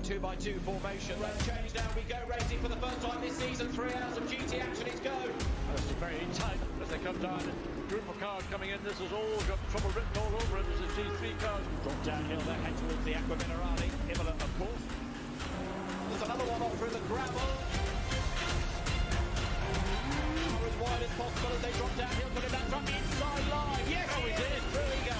2x2 formation. Road change, now we go racing for the first time this season. 3 hours of GT action is go. This is very tight as they come down. Group of cars coming in. This has all got trouble written all over it. This is G3 cars. Drop downhill, they head towards the Aqua Minerale. Imola, of course. There's another one off through the gravel. As wide as possible as they drop downhill, putting that truck inside line. Yes, he did. Through he goes.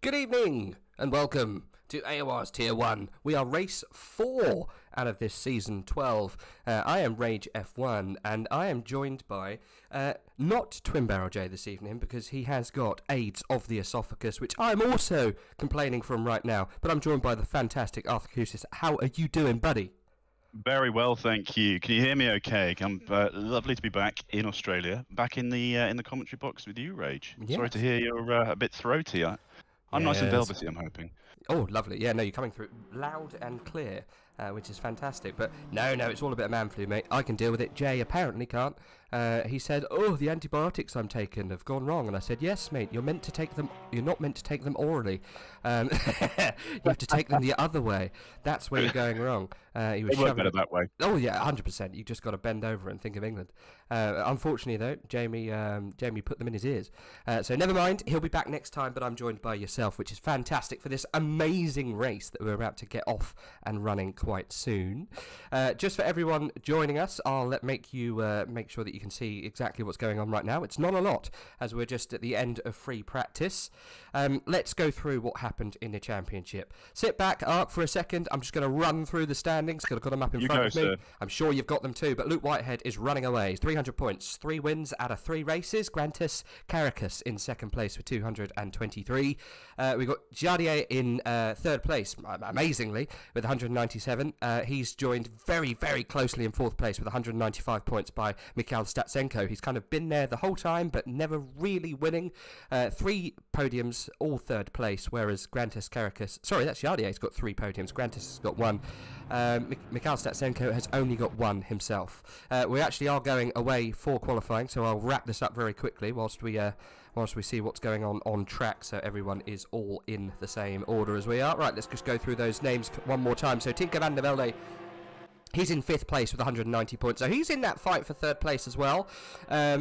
Good evening and welcome to AOR's Tier 1. We are race 4 out of this season 12. I am RageF1 and I am joined by not TwinBarrelJay this evening because he has got AIDS of the esophagus, which I'm also complaining from right now. But I'm joined by the fantastic Arthur Kusis. How are you doing, buddy? Very well, thank you. Can you hear me okay? I'm lovely to be back in Australia, back in the commentary box with you, Rage. Yes. Sorry to hear you're a bit throaty. I'm nice and velvety, I'm hoping. Oh, lovely. Yeah, no, you're coming through loud and clear, which is fantastic. But no, it's all a bit of man flu, mate. I can deal with it. Jay apparently can't. He said, oh, the antibiotics I'm taking have gone wrong. And I said, yes, mate, you're meant to take them. You're not meant to take them orally. You have to take them the other way. That's where you're going wrong. He was work better that way. Oh, yeah, 100%. You just got to bend over and think of England. Unfortunately, though, Jamie put them in his ears. So never mind. He'll be back next time, but I'm joined by yourself, which is fantastic for this amazing race that we're about to get off and running quite soon. Just for everyone joining us, I'll make sure that you can see exactly what's going on right now. It's not a lot, as we're just at the end of free practice. Let's go through what happened in the championship. Sit back, Ark, for a second. I'm just going to run through the standings, because I've got them up in front of me. Sir. I'm sure you've got them too, but Luke Whitehead is running away. 300 points, 3 wins out of 3 races. Grantis Caracas in second place with 223. We've got Jardier in third place, amazingly, with 197. He's joined very, very closely in fourth place with 195 points by Mikhail Statsenko. He's kind of been there the whole time, but never really winning. 3 podiums, all third place, whereas Grantis Caracas... Sorry, that's Jardier's got 3 podiums. Grantis has got 1. Mikhail Statsenko has only got 1 himself. We actually are going away for qualifying, so I'll wrap this up very quickly whilst we see what's going on track, so everyone is all in the same order as we are. Right, let's just go through those names one more time. So Tinker van der Velde, he's in 5th place with 190 points, so he's in that fight for 3rd place as well.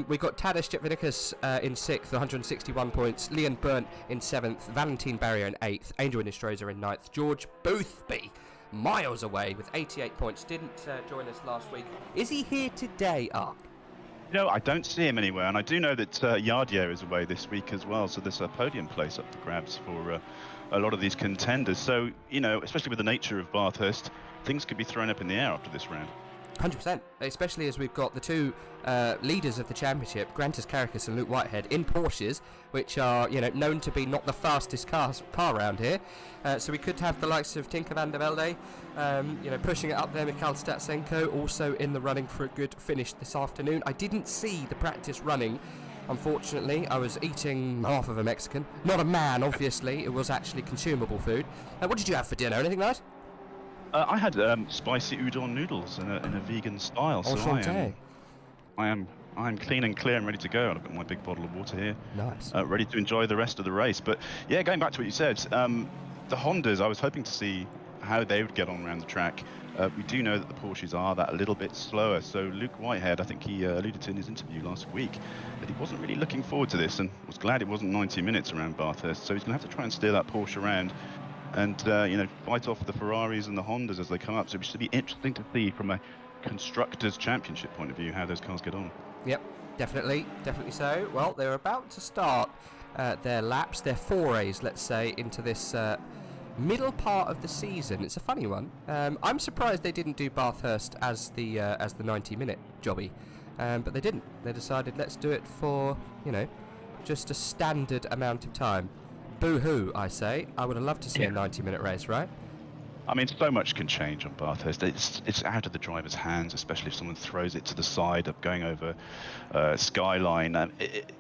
We've got Tadej Jepvinikas in 6th, 161 points. Leon Burnt in 7th. Valentin Barrier in 8th. Angel Nistroza in 9th. George Boothby, miles away with 88 points. Didn't join us last week. Is he here today, Ark? No, I don't see him anywhere, and I do know that Yardier is away this week as well, so there's a podium place up for grabs for a lot of these contenders. So, you know, especially with the nature of Bathurst, things could be thrown up in the air after this round. 100%, especially as we've got the 2 leaders of the championship, Grantis Caracas and Luke Whitehead, in Porsches, which are, you know, known to be not the fastest car around here. So we could have the likes of Tinker van der Velde, you know, pushing it up there. Mikhail Statsenko also in the running for a good finish this afternoon. I didn't see the practice running. Unfortunately, I was eating half of a Mexican. Not a man, obviously. It was actually consumable food. What did you have for dinner? Anything nice? I had spicy udon noodles in a vegan style, so I am I'm clean and clear and ready to go. And I've got my big bottle of water here. Nice. Ready to enjoy the rest of the race. But yeah, going back to what you said, the Hondas, I was hoping to see how they would get on around the track. We do know that the Porsches are that a little bit slower. So Luke Whitehead, I think he alluded to in his interview last week that he wasn't really looking forward to this and was glad it wasn't 90 minutes around Bathurst. So he's going to have to try and steer that Porsche around and you know, fight off the Ferraris and the Hondas as they come up. So it should be interesting to see from a Constructors' Championship point of view how those cars get on. Yep, definitely so. Well, they're about to start their laps, their forays, let's say, into this middle part of the season. It's a funny one. I'm surprised they didn't do Bathurst as the 90-minute jobby, but they didn't. They decided, let's do it for, you know, just a standard amount of time. Boo-hoo, I say. I would have loved to see a 90-minute race, right? I mean, so much can change on Bathurst. It's out of the driver's hands, especially if someone throws it to the side of going over Skyline.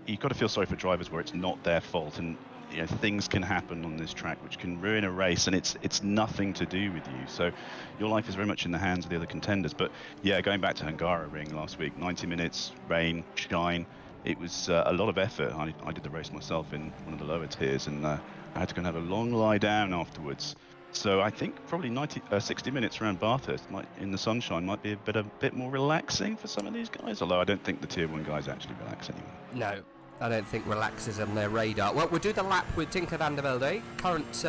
You've got to feel sorry for drivers where it's not their fault, and you know, things can happen on this track which can ruin a race, and it's nothing to do with you. So your life is very much in the hands of the other contenders. But yeah, going back to Hungaroring last week, 90 minutes, rain, shine. It was a lot of effort. I did the race myself in one of the lower tiers, and I had to go and have a long lie down afterwards. So I think probably 60 minutes around Bathurst in the sunshine might be a bit more relaxing for some of these guys. Although I don't think the Tier 1 guys actually relax anymore. No, I don't think relax is on their radar. Well, we'll do the lap with Tinker van der Velde, current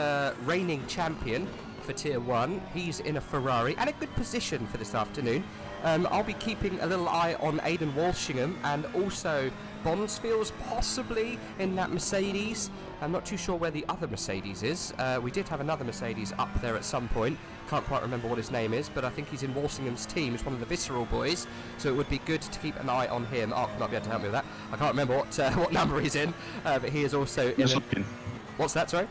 reigning champion for Tier 1. He's in a Ferrari and a good position for this afternoon. I'll be keeping a little eye on Aidan Walshingham and also Bonsfield's possibly in that Mercedes. I'm not too sure where the other Mercedes is. We did have another Mercedes up there at some point. Can't quite remember what his name is, but I think he's in Walshingham's team. He's one of the Visceral boys, so it would be good to keep an eye on him. Mark might be able to help me with that. I can't remember what number he's in, but he is also in. What's that, sorry?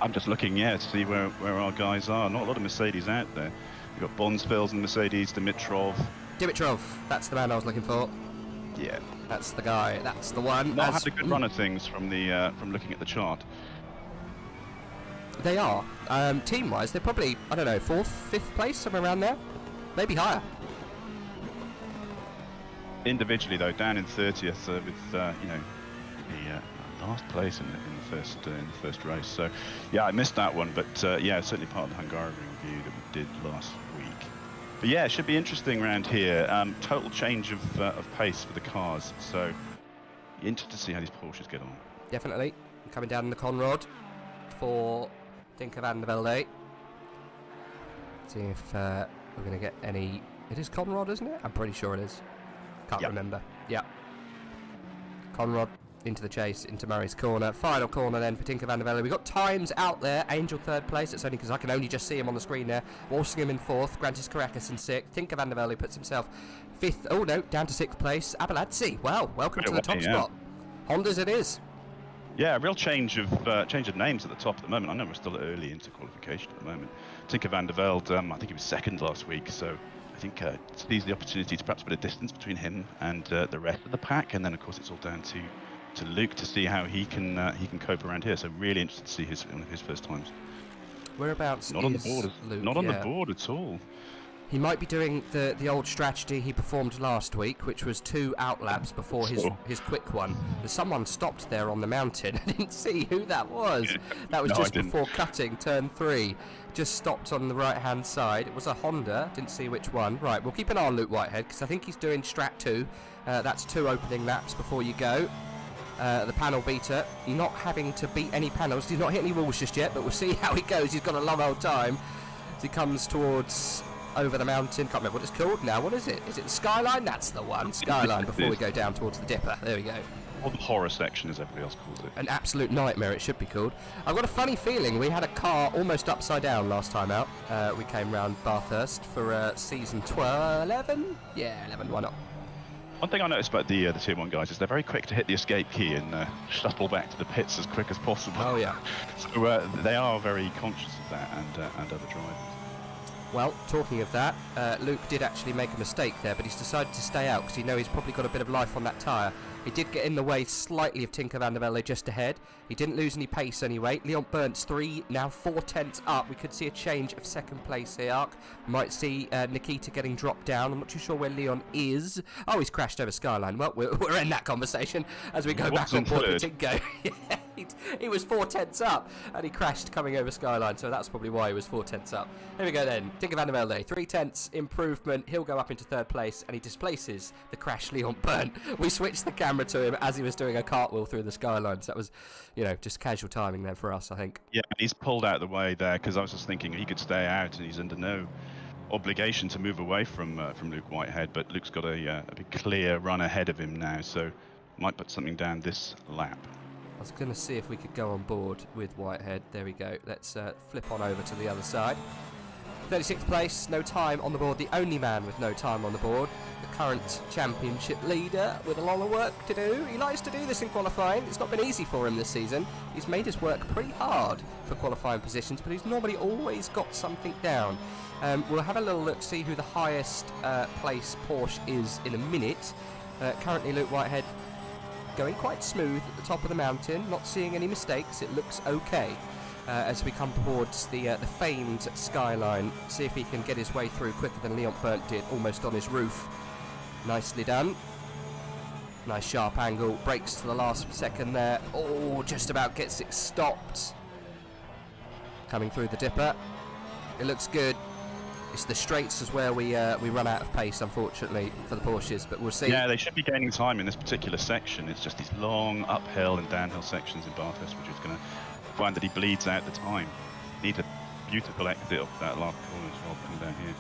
I'm just looking, yeah, to see where our guys are. Not a lot of Mercedes out there. You've got Bonsfields and Mercedes, Dimitrov, that's the man I was looking for. Yeah. That's the guy, that's the one. Not had a good run of things from looking at the chart. They are. Team-wise, they're probably, I don't know, 4th, 5th place, somewhere around there. Maybe higher. Individually, though, down in 30th with, you know, the last place in the first race. So, yeah, I missed that one, but yeah, certainly part of the Hungaroring review that we did last week. But yeah, it should be interesting around here. Total change of pace for the cars, so interested to see how these Porsches get on. Definitely. Coming down in the Conrad for Tinker van der Velde. See if we're going to get any... It is Conrad, isn't it? I'm pretty sure it is. Can't remember. Yeah. Conrad into the chase, into Murray's corner. Final corner then for Tinker van der Velde. We've got times out there. Angel 3rd place. It's only because I can only just see him on the screen there. Walsingham in 4th. Grantis Caracas in 6th. Tinker van der Velde puts himself 5th. Oh no, down to 6th place. Abeladze. Well, welcome to the top spot. Hondas it is. Yeah, a real change of names at the top at the moment. I know we're still early into qualification at the moment. Tinker van der Velde, I think he was 2nd last week, so I think sees the opportunity to perhaps put a distance between him and the rest of the pack, and then of course it's all down to Luke to see how he can cope around here. So really interested to see one of his first times. Whereabouts not on the board? Luke? Not on the board at all. He might be doing the old strategy he performed last week, which was 2 outlaps before his quick one. Someone stopped there on the mountain. I didn't see who that was. That was just before cutting turn 3. Just stopped on the right-hand side. It was a Honda. Didn't see which one. Right, we'll keep an eye on Luke Whitehead because I think he's doing strat 2. That's 2 opening laps before you go. The panel beater, not having to beat any panels. He's not hit any walls just yet, but we'll see how he goes. He's got a long old time as he comes towards over the mountain. Can't remember what it's called now. What is it? Is it the Skyline? That's the one. Skyline before we go down towards the Dipper. There we go. Or the horror section, as everybody else calls it. An absolute nightmare it should be called. I've got a funny feeling we had a car almost upside down last time out. We came round Bathurst for season 11? Yeah, 11, why not? One thing I noticed about the Tier 1 guys is they're very quick to hit the escape key and shuttle back to the pits as quick as possible. Oh, yeah. So they are very conscious of that, and other drivers. Well, talking of that, Luke did actually make a mistake there, but he's decided to stay out because he knows he's probably got a bit of life on that tyre. He did get in the way slightly of Tinker van der Velde just ahead. He didn't lose any pace anyway. Leon Bernt's 3, now 4 tenths up. We could see a change of second place here, Ark. Might see Nikita getting dropped down. I'm not too sure where Leon is. Oh, he's crashed over Skyline. Well, we're in that conversation as we go back on board with Tinko. He was 4 tenths up and he crashed coming over Skyline, so that's probably why he was 4 tenths up. Here we go then. Tinker van der Velde, 3 tenths improvement. He'll go up into 3rd place and he displaces the crash Leon Berndt. We switched the camera to him as he was doing a cartwheel through the Skyline, so that was, you know, just casual timing then for us, I think. Yeah, he's pulled out the way there because I was just thinking he could stay out and he's under no obligation to move away from Luke Whitehead, but Luke's got a big clear run ahead of him now, so might put something down this lap. I was going to see if we could go on board with Whitehead. There we go. Let's flip on over to the other side. 36th place, no time on the board. The only man with no time on the board. The current championship leader with a lot of work to do. He likes to do this in qualifying. It's not been easy for him this season. He's made his work pretty hard for qualifying positions, but he's normally always got something down. We'll have a little look, see who the highest place Porsche is in a minute. Currently Luke Whitehead going quite smooth at the top of the mountain, not seeing any mistakes. It looks okay as we come towards the famed Skyline. See if he can get his way through quicker than Leon Berndt did, almost on his roof. Nicely done. Nice sharp angle, brakes to the last second there. Oh, just about gets it stopped. Coming through the dipper. It looks good. It's the straights is where we run out of pace, unfortunately, for the Porsches, but we'll see. Yeah, they should be gaining time in this particular section. It's just these long uphill and downhill sections in Bathurst, which is going to find that he bleeds out the time. Need a beautiful exit off that last corner as well, coming down here.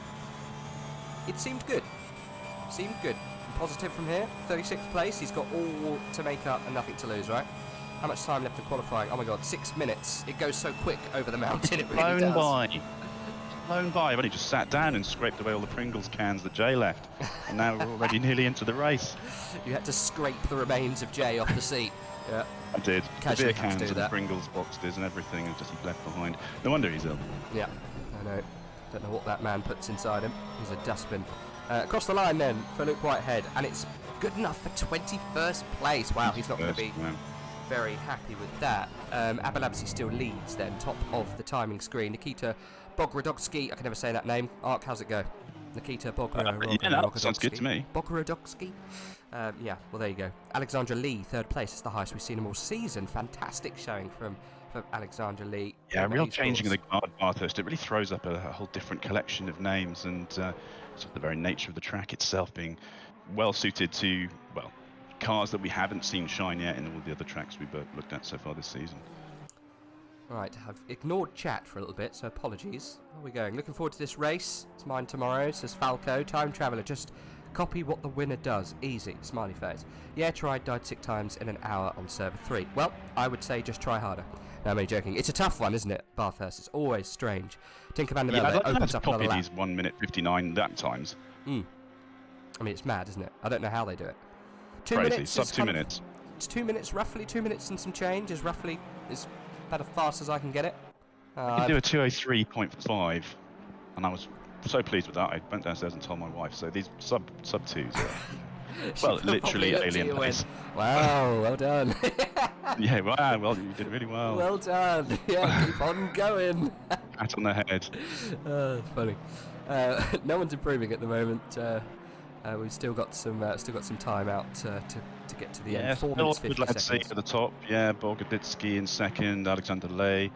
It seemed good. Seemed good. Positive from here. 36th place. He's got all to make up and nothing to lose, right? How much time left in qualifying? Oh my God, 6 minutes. It goes so quick over the mountain. It really does. Flown by. I've only just sat down and scraped away all the Pringles cans that Jay left, and now we're already nearly into the race. You had to scrape the remains of Jay off the seat. Yeah, I did. The beer cans and the that. Pringles boxes and everything, and just left behind. No wonder he's ill. Yeah, I know. Don't know what that man puts inside him. He's a dustbin. Across the line then for Luke Whitehead, and it's good enough for 21st place. Wow, he's not going to be very happy with that. Abalabsi still leads then, top of the timing screen. Nikita Bogorodovsky, I can never say that name. Ark, how's it go? Nikita Bogorodovsky. Yeah, that sounds good to me. Bogorodovsky. Yeah, well there you go. Alexandra Lee, 3rd place. It's the highest we've seen him all season. Fantastic showing from Alexandra Lee. Yeah, real changing of the guard Bathurst. It really throws up a whole different collection of names, and sort of the very nature of the track itself being well suited to, well, cars that we haven't seen shine yet in all the other tracks we've looked at so far this season. Right, I've ignored chat for a little bit, so apologies. Where are we going? Looking forward to this race. It's mine tomorrow, says Falco. Time Traveller, just copy what the winner does. Easy, smiley face. Yeah, tried, died 6 times in an hour on server 3. Well, I would say just try harder. No, I'm only joking. It's a tough one, isn't it, Bathurst? It's always strange. Tinker van der Velde opens up another lap. These 1 minute 59 lap times. I mean, it's mad, isn't it? I don't know how they do it. 2 Crazy. minutes. Sub 2 minutes. It's 2 minutes, roughly 2 minutes and some change is roughly is about as fast as I can get it. I can do a 2:03.5, and I was so pleased with that. I went downstairs and told my wife. So these sub 2s are, well, literally alien pace. Wow, well done. Yeah, wow, well, you did really well. Well done. Yeah, keep on going. Pat on the head. It's funny. No one's improving at the moment. We've still got some time out to get to the end. 4 minutes 50 seconds. At the top. Yeah, Bogoditsky in second. Alexander Ley.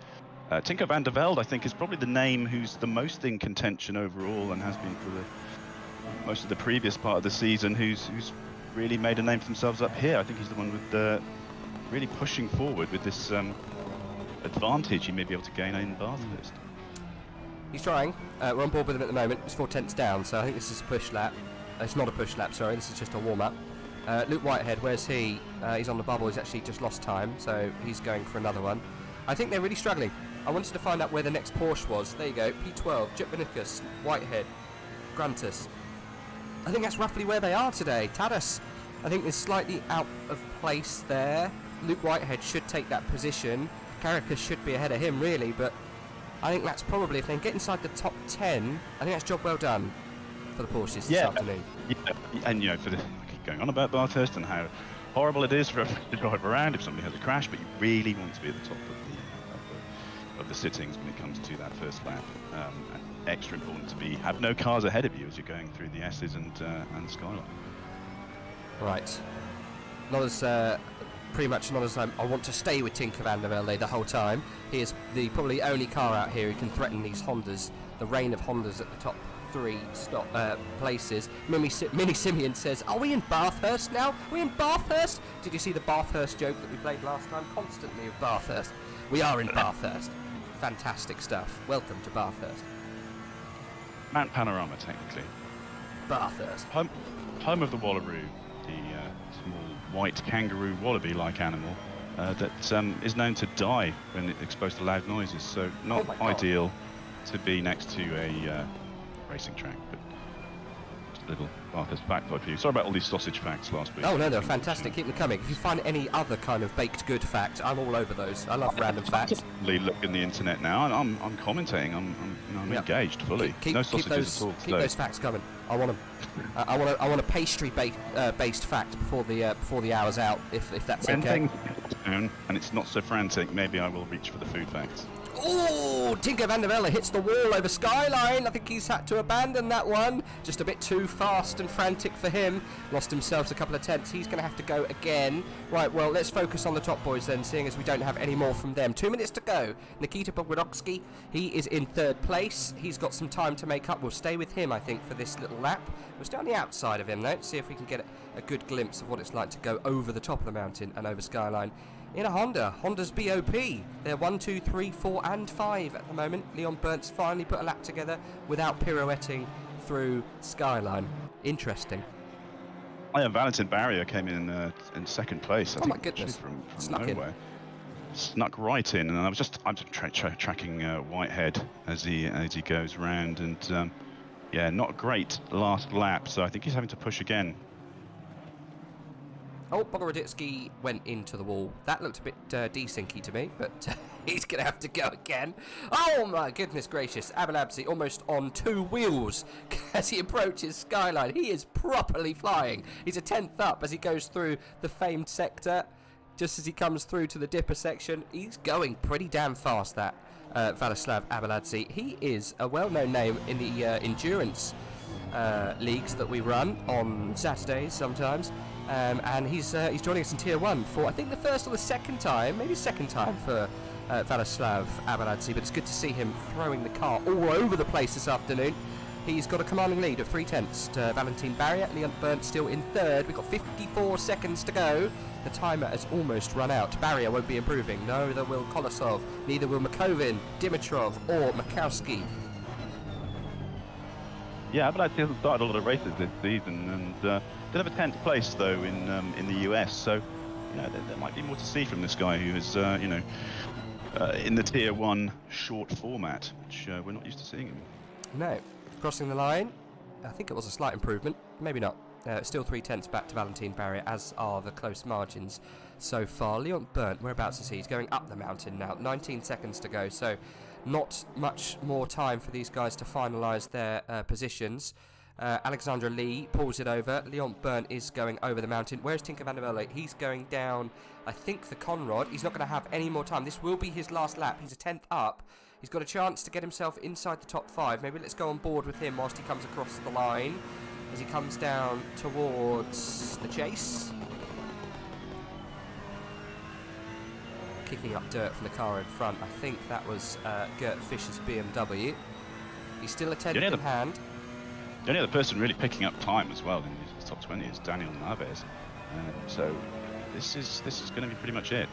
Tinker van der Velde, I think, is probably the name who's the most in contention overall, and has been for most of the previous part of the season. Who's really made a name for themselves up here. I think he's the one with really pushing forward with this advantage he may be able to gain in Bathurst. He's trying. We're on board with him at the moment. It's 4 tenths down, so I think this is a push lap. It's not a push lap, sorry. This is just a warm-up. Luke Whitehead, where's he? He's on the bubble. He's actually just lost time, so he's going for another one. I think they're really struggling. I wanted to find out where the next Porsche was. There you go. P12, Jutmanicus, Whitehead, Grantus. I think that's roughly where they are today. Tadas, I think, is slightly out of place there. Luke Whitehead should take that position. Caracas should be ahead of him, really, but I think that's probably, if they can get inside the top 10, I think that's job well done for the Porsches this afternoon. Yeah, and you know, I keep going on about Bathurst and how horrible it is for everyone to drive around if somebody has a crash, but you really want to be at the top of the sittings when it comes to that first lap. And extra important to have no cars ahead of you as you're going through the S's and Skyline. Right. Not as pretty much not as I want to stay with Tinker van der Velde the whole time. He is the probably only car out here who can threaten these Hondas, the reign of Hondas at the top 3 places. Mini Simeon says, "Are we in Bathurst now? Are we in Bathurst?" Did you see the Bathurst joke that we played last time? Constantly of Bathurst. We are in Bathurst. Fantastic stuff. Welcome to Bathurst. Mount Panorama, technically. Bathurst. Home of the Wallaroo, the small white kangaroo wallaby-like animal that is known to die when it's exposed to loud noises. So not ideal to be next to a racing track, but just a little Bathurst factoid for you. Sorry about all these sausage facts last week. Oh no, they're fantastic. Keep them coming. If you find any other kind of baked good fact, I'm all over those. I love random facts. Look in the internet now, and I'm commentating. I'm engaged fully. Keep no sausages those, at all. Keep those facts coming. I want them. I want a pastry based fact before the hour's out, if that's when okay. Things down and it's not so frantic, maybe I will reach for the food facts. Oh, Tinker van der Velde hits the wall over Skyline. I think he's had to abandon that one. Just a bit too fast and frantic for him. Lost himself a couple of tenths. He's going to have to go again. Right, well, let's focus on the top boys then, seeing as we don't have any more from them. 2 minutes to go. Nikita Bogdanovsky, he is in 3rd place. He's got some time to make up. We'll stay with him, I think, for this little lap. We'll stay on the outside of him, though, see if we can get a good glimpse of what it's like to go over the top of the mountain and over Skyline. In a Honda's BOP. They're 1, 2, 3, 4 and 5 at the moment. Leon Bernt's finally put a lap together without pirouetting through Skyline. Interesting. Oh, yeah, Valentin Barrier came in 2nd place. I think, my goodness. From Snuck nowhere. in. Snuck right in, and I'm just tracking Whitehead as he goes round, and yeah, not a great last lap. So I think he's having to push again. Oh, Bogdanovsky went into the wall. That looked a bit desyncy to me, but he's going to have to go again. Oh my goodness gracious. Abalabsi almost on 2 wheels as he approaches Skyline. He is properly flying. He's a 10th up as he goes through the famed sector. Just as he comes through to the dipper section, he's going pretty damn fast, that Vladislav Abaladze. He is a well-known name in the endurance leagues that we run on Saturdays sometimes. And he's joining us in Tier 1 for, I think, the first or the second time, maybe second time for Vladislav Abaladze, but it's good to see him throwing the car all over the place this afternoon. He's got a commanding lead of 3 tenths to Valentin Barrier. Leon Berndt still in 3rd. We've got 54 seconds to go. The timer has almost run out. Barrier won't be improving. Neither will Kolosov. Neither will Makovin, Dimitrov or Makowski. Yeah, Abaladze hasn't started a lot of races this season, and did have a 10th place though in the US. So you know there might be more to see from this guy who is in the Tier 1 short format, which we're not used to seeing him. No. Crossing the line, I think it was a slight improvement, maybe not. Still 3 tenths back to Valentin Barrier, as are the close margins so far. Leon Berndt, whereabouts is he? He's going up the mountain now, 19 seconds to go, so not much more time for these guys to finalise their positions. Alexandra Lee pulls it over. Leon Berndt is going over the mountain. Where's Tinker van der Velde? He's going down, I think, the Conrod. He's not going to have any more time. This will be his last lap. He's a 10th up. He's got a chance to get himself inside the top 5. Maybe let's go on board with him whilst he comes across the line as he comes down towards the chase. Kicking up dirt from the car in front. I think that was Gert Fischer's BMW. He's still a 10th in hand. The only other person really picking up time as well in his top 20 is Daniel Naves. So this is going to be pretty much it.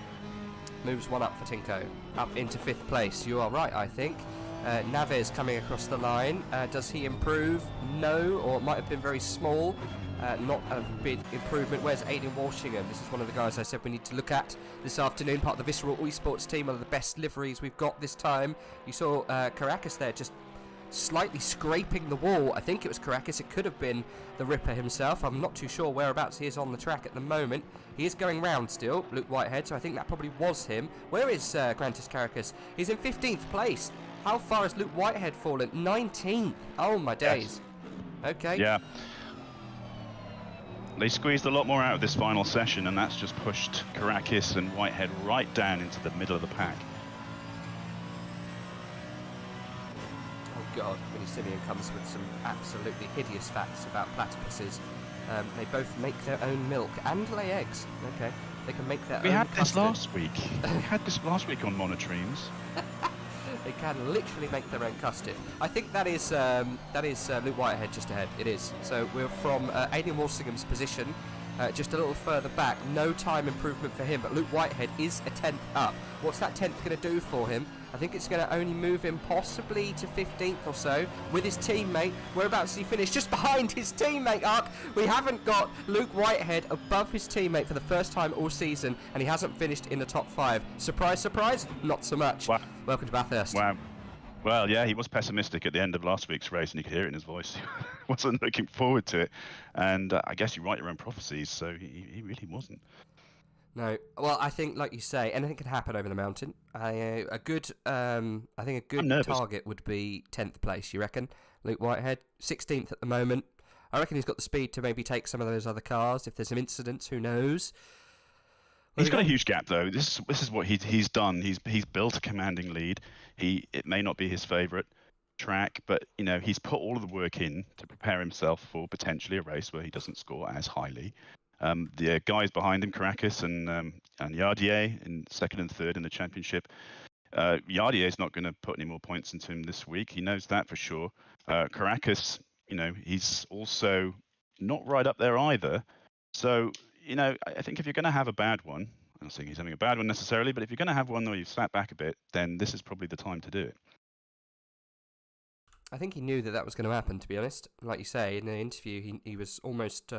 Moves one up for Tinko, up into 5th place. You are right, I think. Naves coming across the line. Does he improve? No, or it might have been very small. Not a big improvement. Where's Aidan Walshingham? This is one of the guys I said we need to look at this afternoon. Part of the Visceral Esports team, one of the best liveries we've got this time. You saw Caracas there just slightly scraping the wall. I think it was Caracas. It could have been the Ripper himself. I'm not too sure whereabouts he is on the track at the moment. He is going round still, Luke Whitehead, so I think that probably was him. Where is Grantis Caracas? He's in 15th place. How far has Luke Whitehead fallen? 19th. Oh my days. Okay. Yeah. They squeezed a lot more out of this final session, and that's just pushed Karakis and Whitehead right down into the middle of the pack. Oh God, Winnie Simeon comes with some absolutely hideous facts about platypuses. They both make their own milk and lay eggs. Okay, they can make their own. We had custard. this last week. We had this last week on Monotremes. They can literally make their own custard. I think that is Luke Whitehead just ahead. It is. So we're from Aidan Walsingham's position, just a little further back. No time improvement for him, but Luke Whitehead is a 10th up. What's that 10th going to do for him? I think it's going to only move him possibly to 15th or so with his teammate. Whereabouts he finished? Just behind his teammate, Ark. We haven't got Luke Whitehead above his teammate for the first time all season, and he hasn't finished in the top 5. Surprise, surprise? Not so much. Wow. Welcome to Bathurst. Wow. Well, yeah, he was pessimistic at the end of last week's race, and you could hear it in his voice. He wasn't looking forward to it. And I guess you write your own prophecies, so he really wasn't. No, well, I think, like you say, anything can happen over the mountain. I think a good target would be 10th place. You reckon, Luke Whitehead, 16th at the moment. I reckon he's got the speed to maybe take some of those other cars if there's some incidents. Who knows? He's got a huge gap, though. This is what he's done. He's built a commanding lead. It may not be his favourite track, but he's put all of the work in to prepare himself for potentially a race where he doesn't score as highly. The guys behind him, Karakis and Yardier, in 2nd and 3rd in the championship. Yardier is not going to put any more points into him this week. He knows that for sure. Karakis, he's also not right up there either. So, I think if you're going to have a bad one, I'm not saying he's having a bad one necessarily, but if you're going to have one where you've sat back a bit, then this is probably the time to do it. I think he knew that was going to happen, to be honest. Like you say, in the interview, he was almost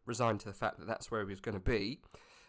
resigned to the fact that that's where he was going to be.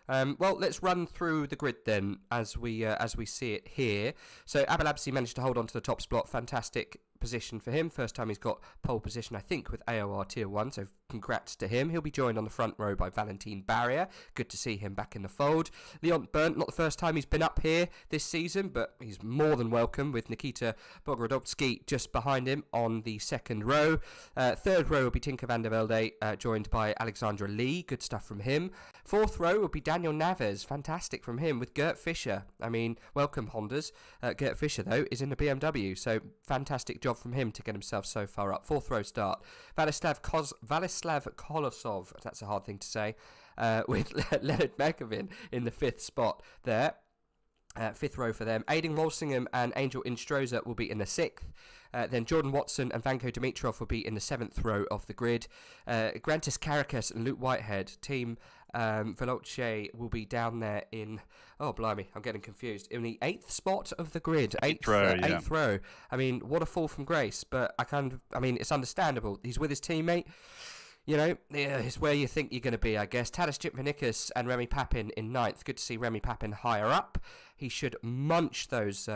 Well, let's run through the grid then as we see it here. So Abalabsi managed to hold on to the top spot. Fantastic position for him. First time he's got pole position, I think, with AOR Tier 1, so congrats to him. He'll be joined on the front row by Valentin Barrier. Good to see him back in the fold. Leon Burnt, not the first time he's been up here this season, but he's more than welcome with Nikita Bogorodovsky just behind him on the second row. Third row will be Tinker van der Velde, joined by Alexandra Lee. Good stuff from him. Fourth row will be Daniel Naves. Fantastic from him with Gert Fischer. I mean, welcome Hondas. Gert Fischer, though, is in the BMW, so fantastic job from him to get himself so far up. Fourth row start. Vladislav Kolosov, that's a hard thing to say, with Leonard Mekovin in the 5th spot there. 5th row for them. Aidan Walsingham and Angel Instroza will be in the 6th. Then Jordan Watson and Vanko Dimitrov will be in the 7th row of the grid. Grantis Karakas and Luke Whitehead, team Veloce, will be down there in, oh blimey, I'm getting confused, in the 8th spot of the grid. 8th row. I mean, what a fall from grace, but it's understandable. He's with his teammate. It's where you think you're going to be, I guess. Tadas Jitvanickas and Remy Papin in 9th. Good to see Remy Papin higher up. He should munch those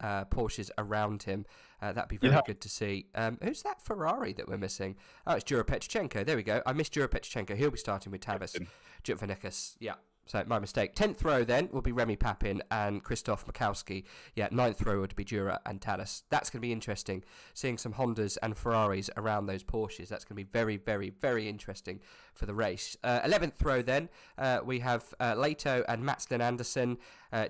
Porsches around him. That'd be very good to see. Who's that Ferrari that we're missing? Oh, it's Jura Petrchenko. There we go. I missed Jura Petrchenko. He'll be starting with Tadas Jitvanickas. Yeah. So, my mistake. 10th row, then, will be Remy Papin and Krzysztof Makowski. Yeah, 9th row would be Jura and Tadas. That's going to be interesting, seeing some Hondas and Ferraris around those Porsches. That's going to be very, very, very interesting for the race. 11th row, then, we have Leto and Matslin Anderson.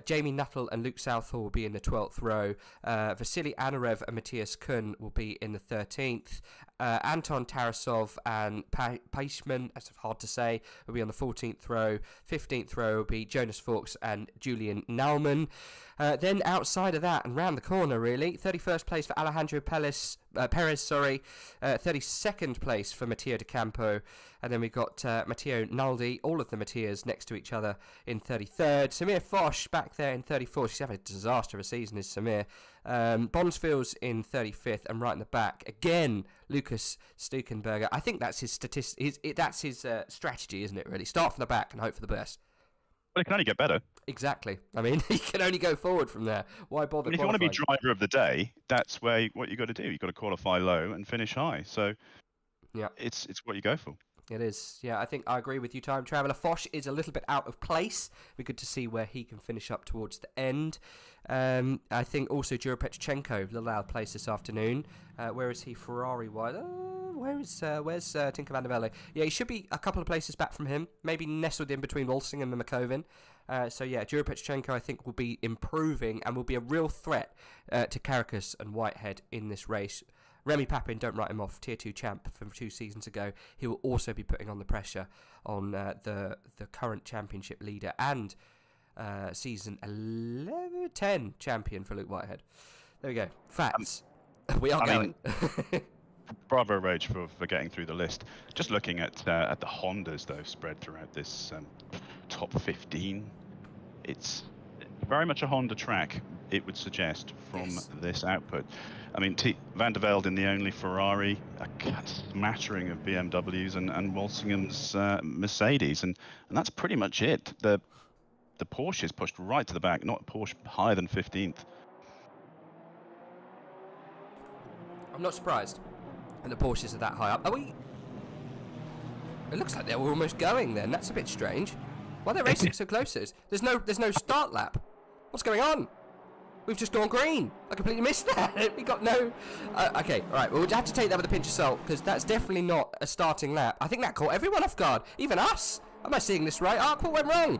Jamie Nuttall and Luke Southall will be in the 12th row. Vasily Anarev and Matthias Kuhn will be in the 13th. Anton Tarasov and Paishman, that's hard to say, will be on the 14th row. 15th row will be Jonas Fawkes and Julian Naumann. Then outside of that and round the corner, really, 31st place for Alejandro Perez, 32nd place for Matteo De Campo, and then we've got Matteo Naldi, all of the Matteos next to each other in 33rd. Samir Foch back there in 34th. She's having a disaster of a season, is Samir. Bonsfield's in 35th, and right in the back again, Lucas Stukenberger. I think that's his strategy, isn't it? Really, start from the back and hope for the best. Well, it can only get better. Exactly. I mean, he can only go forward from there. Why bother? If you want to be driver of the day, that's what you got to do. You've got to qualify low and finish high. So, yeah, it's what you go for. It is. Yeah, I think I agree with you, Time Traveller. Foch is a little bit out of place. We're good to see where he can finish up towards the end. I think also Jurapetchenko, a little out of place this afternoon. Where is he Ferrari-wise? Where's Tinker van der Velde? Yeah, he should be a couple of places back from him. Maybe nestled in between Walsingham and McCoven. So yeah, Jurapetchenko I think will be improving and will be a real threat to Caracas and Whitehead in this race. Remy Papin, don't write him off, Tier 2 champ from 2 seasons ago. He will also be putting on the pressure on the current championship leader and season 10 champion for Luke Whitehead. There we go. Facts. We are going. Bravo Rage for getting through the list. Just looking at the Hondas, though, spread throughout this top 15, it's very much a Honda track, it would suggest, from this output. I mean, Van der Velde in the only Ferrari, a smattering of BMWs and Walsingham's Mercedes, and that's pretty much it. The Porsche is pushed right to the back, not a Porsche higher than 15th. I'm not surprised. And the Porsches are that high up. Are we? It looks like they were almost going then. That's a bit strange. Why are they racing so close? There's no start lap. What's going on? We've just gone green. I completely missed that. We got no... okay, all right. Well, we'll have to take that with a pinch of salt because that's definitely not a starting lap. I think that caught everyone off guard, even us. Am I seeing this right? What went wrong?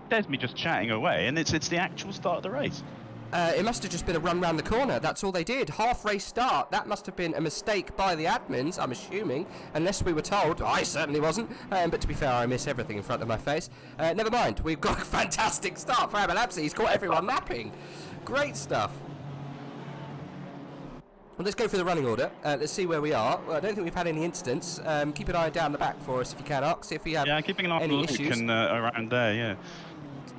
There's me just chatting away, and it's the actual start of the race. It must have just been a run round the corner. That's all they did. Half race start. That must have been a mistake by the admins, I'm assuming, unless we were told. I certainly wasn't. But to be fair, I miss everything in front of my face. Never mind. We've got a fantastic start for Abalabsi. He's caught everyone napping. Great stuff. Well, let's go through the running order. Let's see where we are. Well, I don't think we've had any incidents. Keep an eye down the back for us if you can, Ark. See if we have keeping an eye on any Luke issues. and around there, yeah.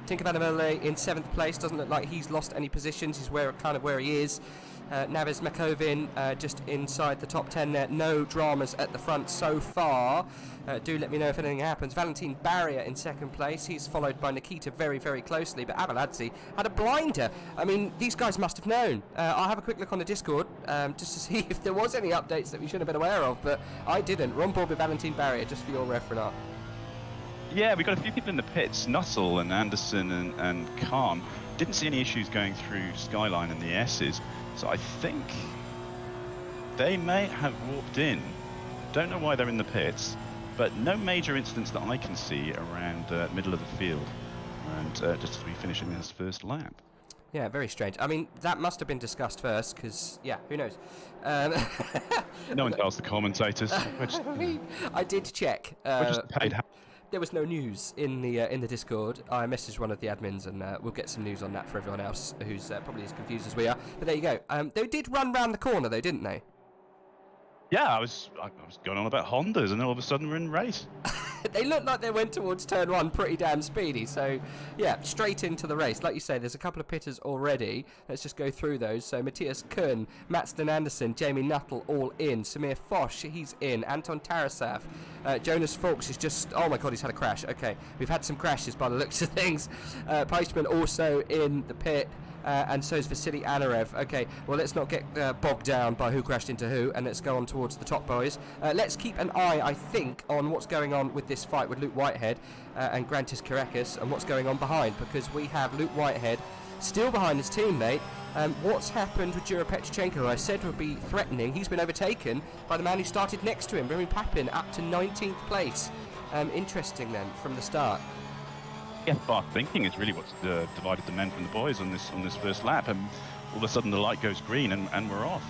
Tinker van der Velde in 7th place. Doesn't look like he's lost any positions. He's kind of where he is. Naves McCovin just inside the top 10 there. No dramas at the front so far. Do let me know if anything happens. Valentin Barrier in 2nd place. He's followed by Nikita very, very closely. But Abaladze had a blinder. I mean, these guys must have known. I'll have a quick look on the Discord just to see if there was any updates that we should have been aware of. But I didn't. We're on board with Valentin Barrier, just for your reference. Yeah, we've got a few people in the pits. Nussel and Anderson and Khan. Didn't see any issues going through Skyline and the S's. So I think they may have warped in. Don't know why they're in the pits, but no major incidents that I can see around middle of the field. And just as we finish in this first lap. Yeah, very strange. I mean, that must have been discussed first, because, yeah, who knows? No one tells the commentators. I did check. There was no news in the Discord. I messaged one of the admins, and we'll get some news on that for everyone else who's probably as confused as we are. But there you go. They did run round the corner, though, didn't they? Yeah, I was going on about Hondas, and then all of a sudden we're in race. They looked like they went towards turn 1 pretty damn speedy. So, yeah, straight into the race. Like you say, there's a couple of pitters already. Let's just go through those. So, Matthias Kuhn, Matsden Anderson, Jamie Nuttall all in. Samir Foch, he's in. Anton Tarasov. Jonas Fawkes is just... Oh, my God, he's had a crash. Okay, we've had some crashes by the looks of things. Peisman also in the pit. And so is Vasily Anarev. Okay, well, let's not get bogged down by who crashed into who, and let's go on towards the top boys. Let's keep an eye, I think, on what's going on with this fight with Luke Whitehead and Grantis Karakis and what's going on behind, because we have Luke Whitehead still behind his teammate. What's happened with Jurapetchenko, who I said would be threatening? He's been overtaken by the man who started next to him, Remy Papin, up to 19th place. Interesting, then, from the start. Yeah, fast thinking is really what's divided the men from the boys on this first lap, and all of a sudden the light goes green and we're off.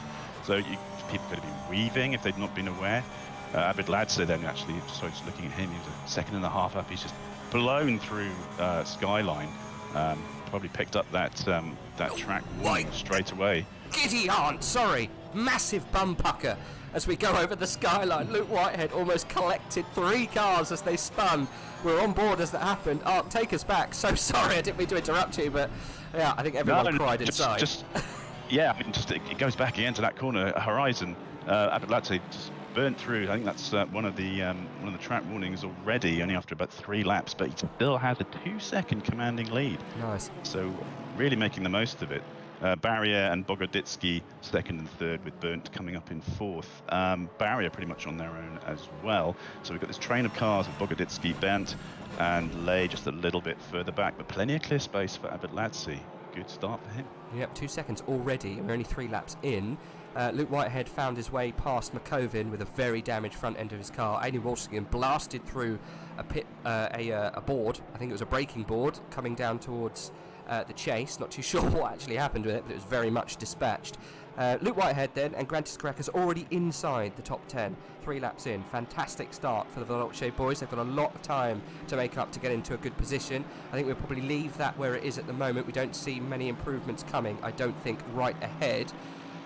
So people could have been weaving if they'd not been aware. Abid Ladser then actually, sorry, just looking at him, he was a second and a half up. He's just blown through Skyline. Probably picked up that track straight away. Giddy aunt, sorry, massive bum pucker. As we go over the Skyline, Luke Whitehead almost collected 3 cars as they spun. We're on board as that happened. Ark, take us back. So sorry, I didn't mean to interrupt you, but yeah, I think everyone cried inside. Yeah, I mean, it goes back again to that corner horizon. Abaladze just burnt through. I think that's one of the track warnings already, only after about 3 laps, but he still has a 2-second commanding lead. Nice. So really making the most of it. Barrier and Bogoditsky second and third, with Burnt coming up in fourth. Barrier pretty much on their own as well. So we've got this train of cars with Bogoditsky, Bent, and Lay just a little bit further back, but plenty of clear space for Abadladze. Good start for him. Yep, 2 seconds already. We're only 3 laps in. Luke Whitehead found his way past McCovin with a very damaged front end of his car. Aidan Walsingham blasted through a board. I think it was a braking board coming down towards the chase. Not too sure what actually happened with it, but it was very much dispatched. Luke Whitehead then and Grantis Crackers already inside the top 10, 3 laps in. Fantastic start for the VeloC'h boys. They've got a lot of time to make up to get into a good position. I think we'll probably leave that where it is at the moment. We don't see many improvements coming, I don't think, right ahead.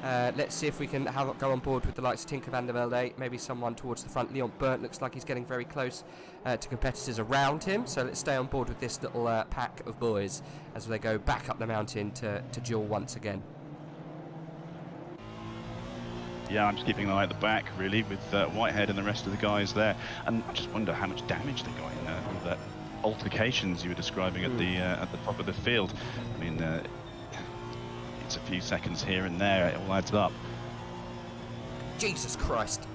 Let's see if we can go on board with the likes of Tinker van der Velde, maybe someone towards the front. Leon Burnt looks like he's getting very close to competitors around him, so let's stay on board with this little pack of boys as they go back up the mountain to duel once again. Yeah, I'm just keeping an eye at the back, really, with Whitehead and the rest of the guys there. And I just wonder how much damage they got in all that altercations you were describing at the top of the field. I mean, it's a few seconds here and there, it all adds up. Jesus Christ.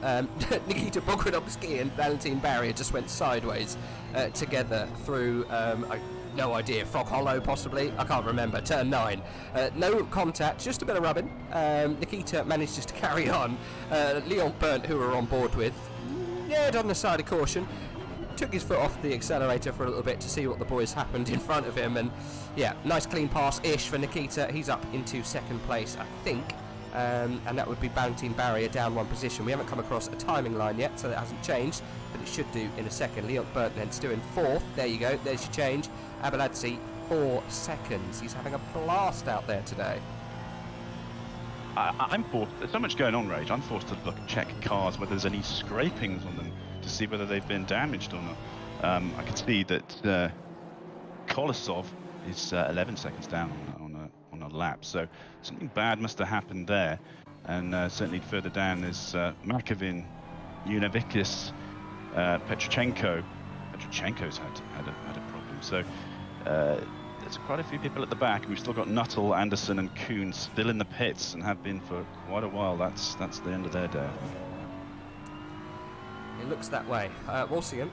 Nikita Bogdanovsky and Valentin Barrier just went sideways together through, no idea, Frog Hollow possibly, I can't remember, turn 9. No contact, just a bit of rubbing. Nikita managed just to carry on. Leon Burnt, who we're on board with, on the side of caution, took his foot off the accelerator for a little bit to see what the boys happened in front of him, and yeah, nice clean pass-ish for Nikita. He's up into second place, I think, and that would be Valentin Barrier down 1 position. We haven't come across a timing line yet, so that hasn't changed, but it should do in a second. Leon Burnt then still in 4th. There you go, there's your change. Abadladze 4 seconds. He's having a blast out there today. I'm forced, there's so much going on, Rage, I'm forced to look and check cars whether there's any scrapings on them to see whether they've been damaged or not. I can see that Kolosov is 11 seconds down on a lap, so something bad must have happened there. And certainly further down there's Markovin, Unavikis, Petrochenko. Petrochenko's had a problem. So there's quite a few people at the back. We've still got Nuttall, Anderson, and Kuhn still in the pits and have been for quite a while. That's the end of their day. It looks that way. Walsingham,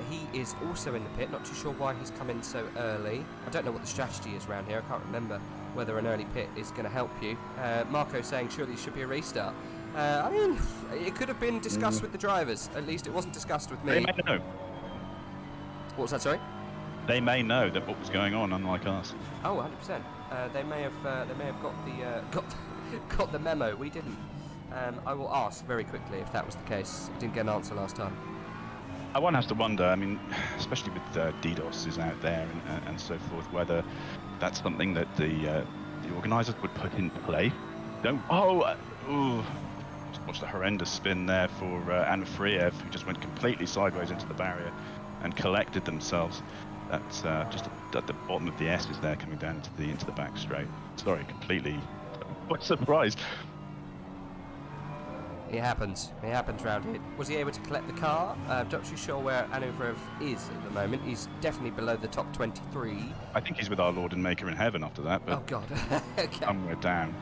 he is also in the pit. Not too sure why he's come in so early. I don't know what the strategy is around here. I can't remember whether an early pit is going to help you. Marco saying surely it should be a restart. I mean, it could have been discussed with the drivers. At least it wasn't discussed with me. They may know. What was that, sorry? They may know that what was going on, unlike us. Oh, 100%. They may have got the memo. We didn't. I will ask very quickly if that was the case. I didn't get an answer last time. One has to wonder, I mean, especially with DDoS is out there and so forth, whether that's something that the organisers would put in play. Just watched the horrendous spin there for Anfriev, who just went completely sideways into the barrier and collected themselves. That's just at the bottom of the S's there, coming down into the back straight. Sorry, completely. What a surprise! It happens. It happens round here. Was he able to collect the car? Not too sure where Anufriev is at the moment. He's definitely below the top 23. I think he's with our Lord and Maker in heaven after that, but oh god. Okay. Somewhere down.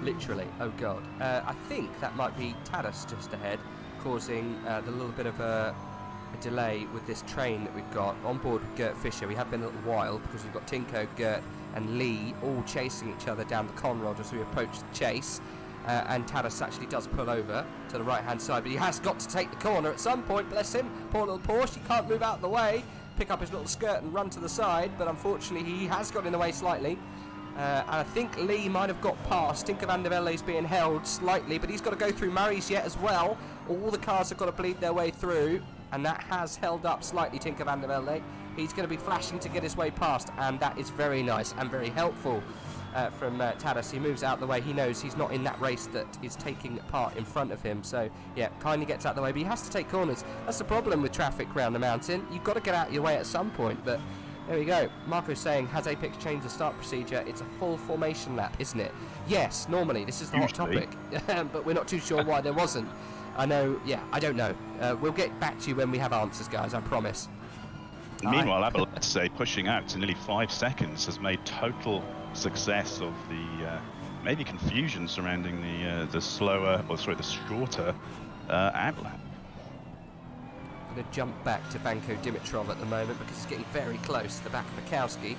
Literally. Oh god. I think that might be Tadas just ahead, causing the little bit of a delay with this train that we've got on board with Gert Fischer. We have been a little while because we've got Tinko, Gert and Lee all chasing each other down the Conrod as we approach the chase. And Tadas actually does pull over to the right hand side, but he has got to take the corner at some point, bless him. Poor little Porsche, he can't move out of the way, pick up his little skirt and run to the side, but unfortunately he has got in the way slightly. And I think Lee might have got past. Tinker van der Velde is being held slightly, but he's got to go through Murray's yet as well. All the cars have got to bleed their way through, and that has held up slightly Tinker van der Velde. He's going to be flashing to get his way past, and that is very nice and very helpful. From Tadas. He moves out the way. He knows he's not in that race that is taking part in front of him, so yeah, kindly gets out the way, but he has to take corners. That's the problem with traffic around the mountain. You've got to get out of your way at some point, but there we go. Marco's saying, has Apex changed the start procedure? It's a full formation lap, isn't it? Yes, normally this is the hot topic, but we're not too sure why there wasn't. I know, yeah, I don't know. We'll get back to you when we have answers, guys, I promise. Meanwhile, Abel, let's say, pushing out to nearly 5 seconds has made total success of the maybe confusion surrounding the shorter outlet. I'm going to jump back to Vanko Dimitrov at the moment because he's getting very close to the back of Bukowski.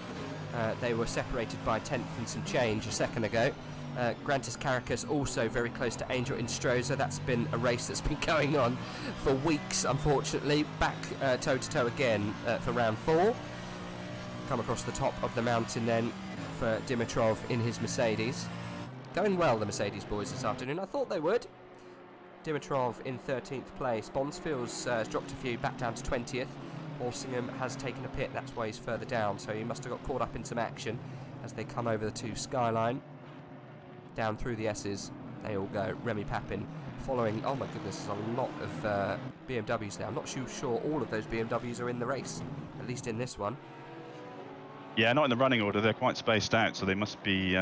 They were separated by a tenth and some change a second ago. Grantis Caracas also very close to Angel Instroza. That's been a race that's been going on for weeks, unfortunately. Back toe-to-toe again for round 4. Come across the top of the mountain then for Dimitrov in his Mercedes. Going well, the Mercedes boys, this afternoon. I thought they would. Dimitrov in 13th place. Bonsfield's has dropped a few, back down to 20th. Walsingham has taken a pit, that's why he's further down, so he must have got caught up in some action as they come over the 2 Skyline. Down through the S's, they all go. Remy Papin following, oh my goodness, there's a lot of BMWs there. I'm not sure all of those BMWs are in the race, at least in this one. Yeah, not in the running order, they're quite spaced out, so they must be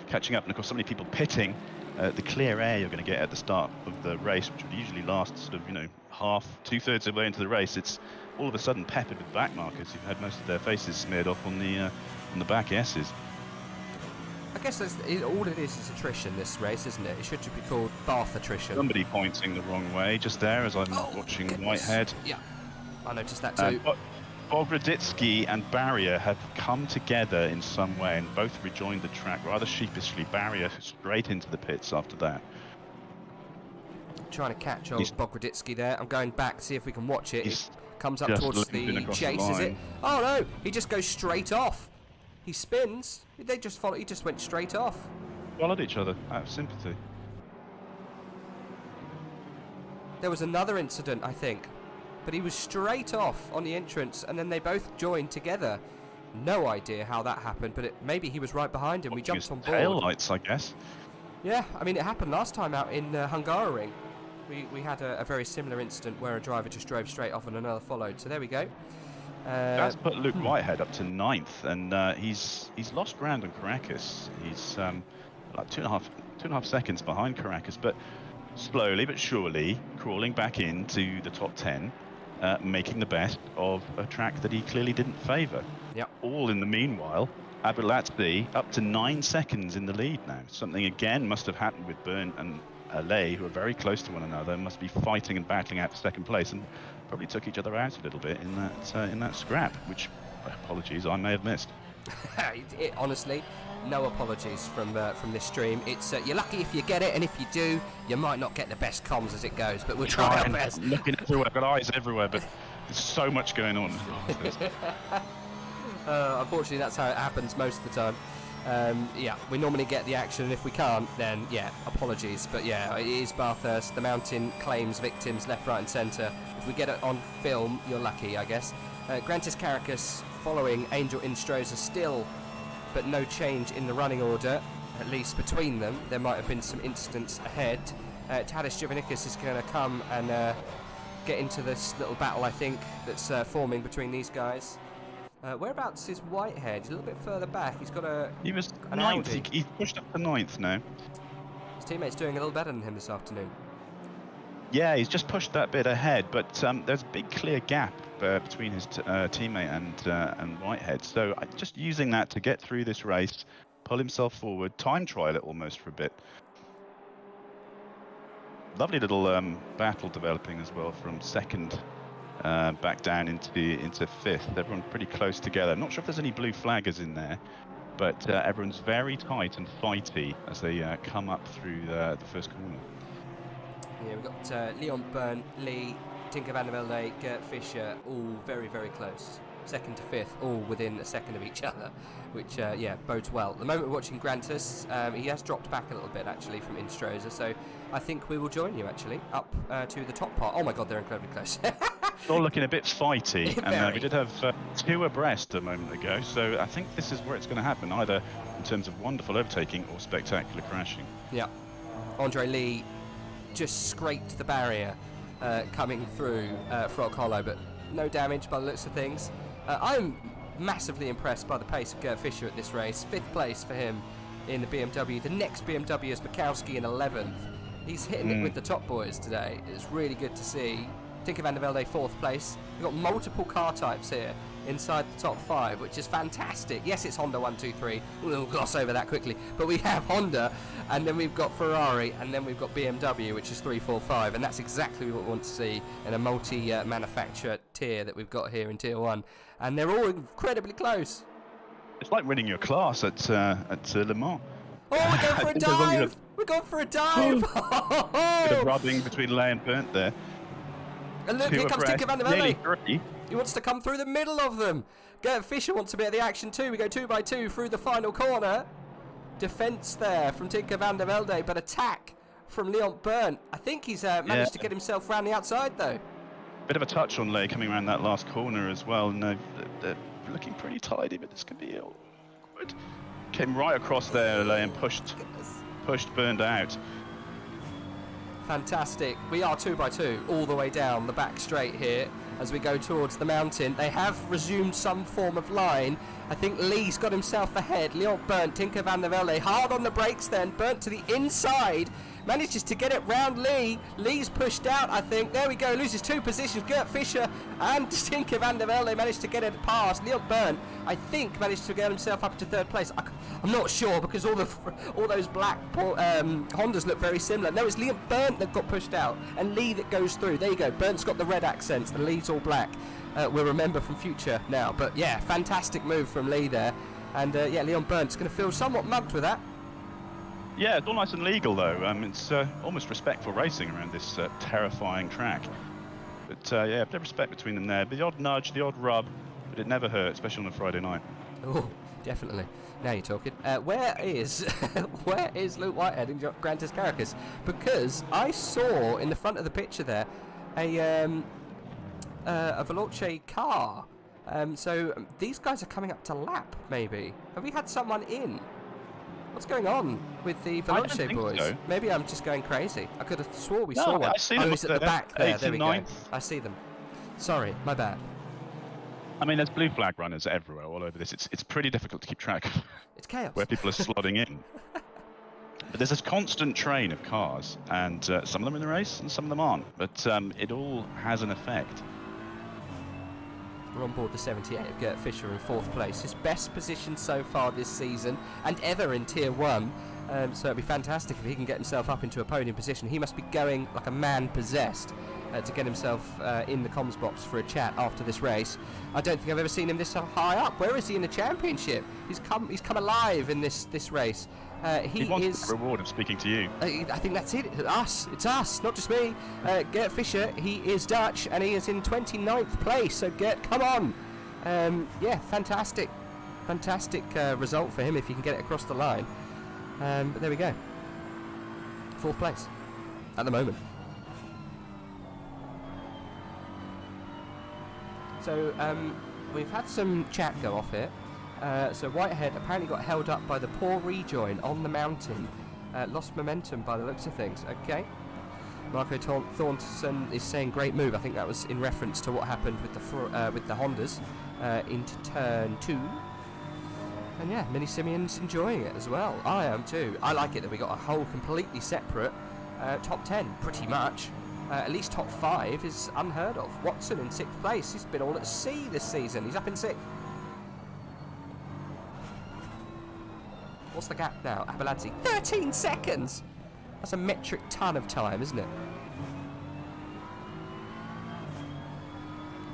catching up. And of course, so many people pitting. The clear air you're going to get at the start of the race, which would usually last sort of, half, 2/3 of the way into the race, it's all of a sudden peppered with back markers who've had most of their faces smeared off on the back S's. I guess all it is attrition, this race, isn't it? It should be called Bath attrition. Somebody pointing the wrong way just there as I'm watching Whitehead. Yeah, I noticed that too. Bogroditsky and Barrier have come together in some way and both rejoined the track rather sheepishly. Barrier straight into the pits after that. Trying to catch old Bogroditsky there. I'm going back to see if we can watch it. It comes up towards the chase, is it? Oh no, he just goes straight off. He spins. They just follow. He just went straight off. Followed each other out of sympathy. There was another incident, I think, but he was straight off on the entrance, and then they both joined together. No idea how that happened, but maybe he was right behind him. We jumped on board. Tail lights, I guess. Yeah, I mean, it happened last time out in Hungaroring. We had a very similar incident where a driver just drove straight off and another followed. So there we go. That's put Luke Whitehead up to 9th, and he's lost ground on Caracas. He's like two and a half seconds behind Caracas, but slowly but surely crawling back into the top 10, making the best of a track that he clearly didn't favour. Yep. All in the meanwhile, Abulatsby up to 9 seconds in the lead now. Something again must have happened with Byrne and Allais, who are very close to one another, must be fighting and battling out for second place, and probably took each other out a little bit in that scrap, which, apologies, I may have missed. Honestly, no apologies from this stream. It's you're lucky if you get it, and if you do, you might not get the best comms as it goes, but we'll try our best. Looking everywhere, I've got eyes everywhere, but there's so much going on. Unfortunately, that's how it happens most of the time. Yeah, we normally get the action, and if we can't, then yeah, apologies. But yeah, it is Bathurst. The mountain claims victims left, right and centre. If we get it on film, you're lucky, I guess. Grantis Caracas following Angel Instroza still, but no change in the running order, at least between them. There might have been some incidents ahead. Tadis Jovanikis is going to come and get into this little battle, I think, that's forming between these guys. Whereabouts is Whitehead? He's a little bit further back. He's got He was 9th. He's pushed up to 9th now. His teammate's doing a little better than him this afternoon. Yeah, he's just pushed that bit ahead, but there's a big clear gap between his teammate and Whitehead. So just using that to get through this race, pull himself forward, time trial it almost for a bit. Lovely little battle developing as well from second back down into 5th. Everyone pretty close together. Not sure if there's any blue flaggers in there, but everyone's very tight and fighty as they come up through the first corner. Yeah, we've got Leon Byrne, Lee, Tinker van der Velde, Gert Fischer, all very, very close. 2nd to 5th, all within a second of each other, which, yeah, bodes well. At the moment we're watching Grantis, he has dropped back a little bit, actually, from Instroza, so I think we will join you, actually, up to the top part. Oh, my God, they're incredibly close. All looking a bit fighty, and we did have 2 abreast a moment ago, so I think this is where it's going to happen, either in terms of wonderful overtaking or spectacular crashing. Yeah. Andre Lee just scraped the barrier coming through Frog Hollow, but no damage by the looks of things. I'm massively impressed by the pace of Gert Fischer at this race. 5th place for him in the BMW. The next BMW is Bukowski in 11th. He's hitting it with the top boys today. It's really good to see. Tinker van der Velde 4th place. We've got multiple car types here inside the top 5, which is fantastic. Yes, it's Honda 1, 2, 3. We'll gloss over that quickly. But we have Honda, and then we've got Ferrari, and then we've got BMW, which is 3, 4, 5. And that's exactly what we want to see in a multi-manufacturer tier that we've got here in Tier 1. And they're all incredibly close. It's like winning your class at Le Mans. Oh, we're going for a dive! We're going for a dive! Bit of rubbing between Lay and Burnt there. And look, here comes Tinker van der Velde. Nearly 3. He wants to come through the middle of them. Gert Fischer wants to be at the action too. We go 2 by 2 through the final corner. Defence there from Tinker van der Velde, but attack from Leon Burnt. I think he's managed to get himself round the outside though. Bit of a touch on Lay coming around that last corner as well. No, they're looking pretty tidy, but this could be awkward. Came right across there, Lay, and pushed Burnt out. Fantastic. We are 2 by 2 all the way down the back straight here as we go towards the mountain. They have resumed some form of line. I think Lee's got himself ahead. Leon Burnt, Tinker van der Velde, hard on the brakes then. Burnt to the inside. Manages to get it round Lee. Lee's pushed out, I think. There we go. Loses 2 positions. Gert Fischer and Tinker van der Velde managed to get it past. Leon Burnt, I think, managed to get himself up to 3rd place. I'm not sure because all those black Hondas look very similar. No, it's Leon Burnt that got pushed out and Lee that goes through. There you go. Burnt's got the red accents and Lee's all black. We'll remember from future now. But yeah, fantastic move from Lee there. And yeah, Leon Burnt's going to feel somewhat mugged with that. Yeah, it's all nice and legal though. It's almost respectful racing around this terrifying track. But yeah, a bit of respect between them there. The odd nudge, the odd rub, but it never hurt, especially on a Friday night. Oh, definitely. Now you're talking. Where is Luke Whitehead and Grantis Caracas? Because I saw in the front of the picture there a Veloce car. So these guys are coming up to lap, maybe. Have we had someone in? What's going on with the Veloce boys? So. Maybe I'm just going crazy. I could have swore we saw one. I see them he's at the back there. There we go. 89th. I see them. Sorry, my bad. I mean, there's blue flag runners everywhere, all over this. It's pretty difficult to keep track of It's chaos. where people are slotting in. But there's this constant train of cars, and some of them are in the race and some of them aren't. But it all has an effect. We're on board the 78 of Gert Fischer in 4th place. His best position so far this season and ever in Tier 1. So it'd be fantastic if he can get himself up into a podium position. He must be going like a man possessed to get himself in the comms box for a chat after this race. I don't think I've ever seen him this high up. Where is he in the championship? He's come alive in this race. He wants the reward of speaking to you. I think that's it. It's us, not just me. Gert Fischer, he is Dutch and he is in 29th place. So Gert, come on. Yeah, fantastic result for him if he can get it across the line. But there we go. 4th place at the moment. So we've had some chat go off here. So Whitehead apparently got held up by the poor rejoin on the mountain. Lost momentum by the looks of things. Okay. Marco Thornton is saying great move. I think that was in reference to what happened with the Hondas into turn 2. And yeah, Mini Simeon's enjoying it as well. I am too. I like it that we got a whole completely separate top 10, pretty much. At least top 5 is unheard of. Watson in 6th place. He's been all at sea this season. He's up in 6th. What's the gap now? Abeladze, 13 seconds! That's a metric ton of time, isn't it?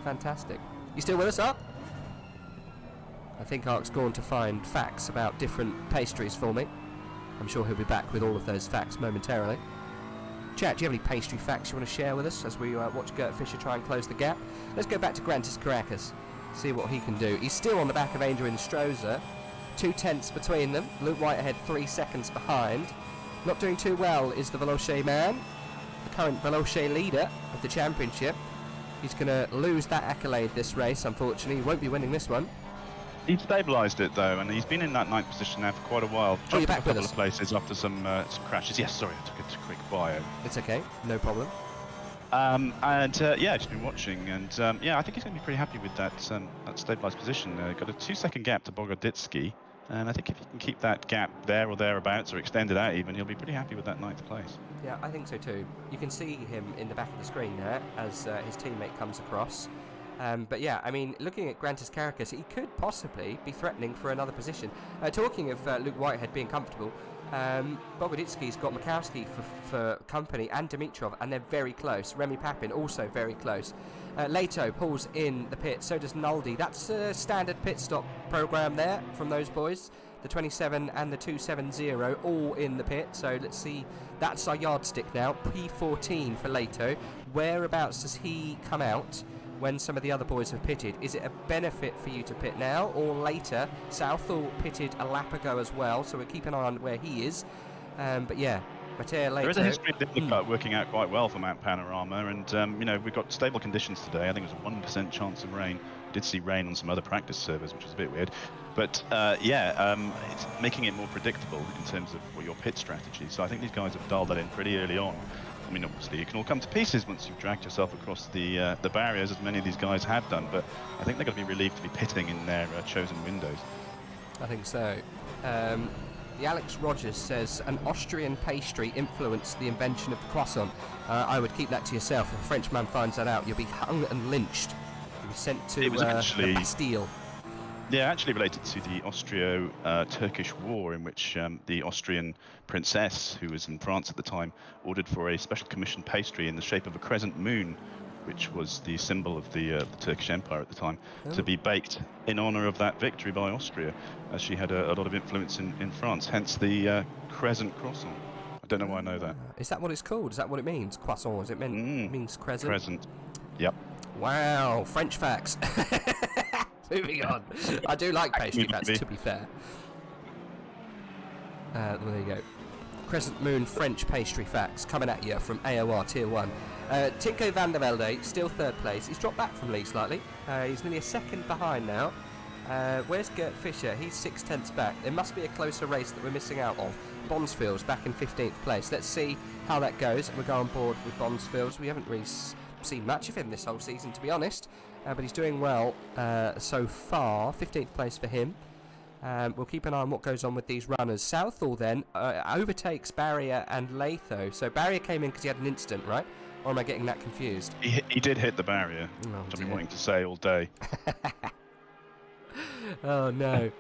Fantastic. You still with us, Ark? I think Ark's gone to find facts about different pastries for me. I'm sure he'll be back with all of those facts momentarily. Chat, do you have any pastry facts you want to share with us as we watch Gert Fischer try and close the gap? Let's go back to Grantis Caracas, see what he can do. He's still on the back of Angel Instroza. 2 tenths between them. Luke Whitehead 3 seconds behind. Not doing too well is the Veloce man, the current Veloce leader of the championship. He's going to lose that accolade this race, unfortunately. He won't be winning this one. He's stabilised it though, and he's been in that 9th position now for quite a while. Oh, you're back a couple with us. of places after some crashes. Yes, sorry, I took a quick bio. It's okay, no problem. Yeah, just been watching, and yeah, I think he's going to be pretty happy with that stabilised position. Got a 2-second gap to Bogoditsky, And I think if he can keep that gap there or thereabouts, or extend it out even, he'll be pretty happy with that 9th place. Yeah, I think so too. You can see him in the back of the screen there as his teammate comes across. But yeah, I mean, looking at Grantis Caracas, he could possibly be threatening for another position. Talking of Luke Whitehead being comfortable, Bogoditsky's got Mikowski for company, and Dimitrov, and they're very close. Remy Papin also very close. Leto pulls in the pit, so does Naldi. That's a standard pit stop program there from those boys. The 27 and the 270 all in the pit, so let's see. That's our yardstick now. P14 for Leto. Whereabouts does he come out when some of the other boys have pitted? Is it a benefit for you to pit now or later? Southall pitted a lap ago as well, so we'll keep an eye on where he is. But yeah, Matteo Leto. There is a history of the undercut working out quite well for Mount Panorama, and you know, we've got stable conditions today. I think it was a 1% chance of rain. Did see rain on some other practice servers, which is a bit weird. But yeah, it's making it more predictable in terms of what your pit strategy. So I think these guys have dialed that in pretty early on. I mean, obviously, it can all come to pieces once you've dragged yourself across the barriers, as many of these guys have done. But I think they're going to be relieved to be pitting in their chosen windows. I think so. The Alex Rogers says, an Austrian pastry influenced the invention of the croissant. I would keep that to yourself. If a Frenchman finds that out, you'll be hung and lynched. You'll be sent to the Bastille. Yeah, actually related to the Austro-Turkish War, in which the Austrian princess, who was in France at the time, ordered for a special commissioned pastry in the shape of a crescent moon, which was the symbol of the Turkish Empire at the time, to be baked in honor of that victory by Austria, as she had a lot of influence in France, hence the crescent croissant. I don't know why I know that. Is that what it's called? Is that what it means? Croissant, is it meant? It means crescent? Crescent, yep. Wow, French facts. Moving on. I do like pastry facts, to be fair. Well, there you go. Crescent Moon French pastry facts coming at you from AOR Tier 1. Tinko van der Velde, still 3rd place. He's dropped back from Lee slightly. He's nearly a second behind now. Where's Gert Fischer? He's 6/10 back. There must be a closer race that we're missing out of. Bonsfield's back in 15th place. Let's see how that goes. We'll go on board with Bonsfield's. We haven't really seen much of him this whole season, to be honest. But he's doing well so far. 15th place for him. We'll keep an eye on what goes on with these runners. Southall then overtakes Barrier and Latho. So Barrier came in because he had an incident, right? Or am I getting that confused? He did hit the barrier, which I've been wanting to say all day. Oh no.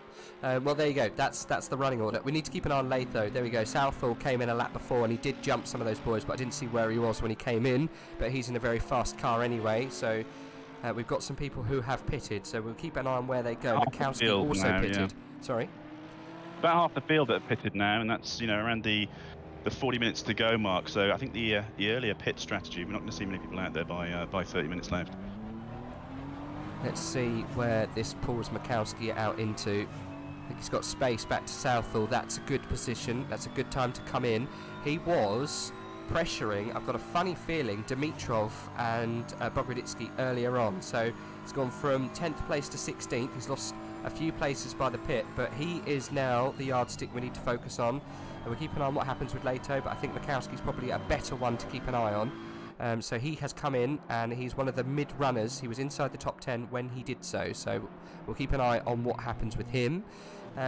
Well, there you go. That's the running order. We need to keep an eye on Latho. There we go. Southall came in a lap before and he did jump some of those boys, but I didn't see where he was when he came in. But he's in a very fast car anyway, so we've got some people who have pitted, so we'll keep an eye on where they go. Mikowski also pitted. Yeah. Sorry? About half the field that are pitted now, and that's, you know, around the 40 minutes to go mark. So I think the earlier pit strategy, we're not going to see many people out there by 30 minutes left. Let's see where this pulls Mikowski out into. I think he's got space back to Southall. That's a good position. That's a good time to come in. He was pressuring, I've got a funny feeling, Dimitrov and Bogroditsky earlier on. So he's gone from 10th place to 16th. He's lost a few places by the pit, but he is now the yardstick we need to focus on. And we'll keep an eye on what happens with Leto, but I think Mikowski's probably a better one to keep an eye on. So he has come in and he's one of the mid runners. He was inside the top 10 when he did so. So we'll keep an eye on what happens with him.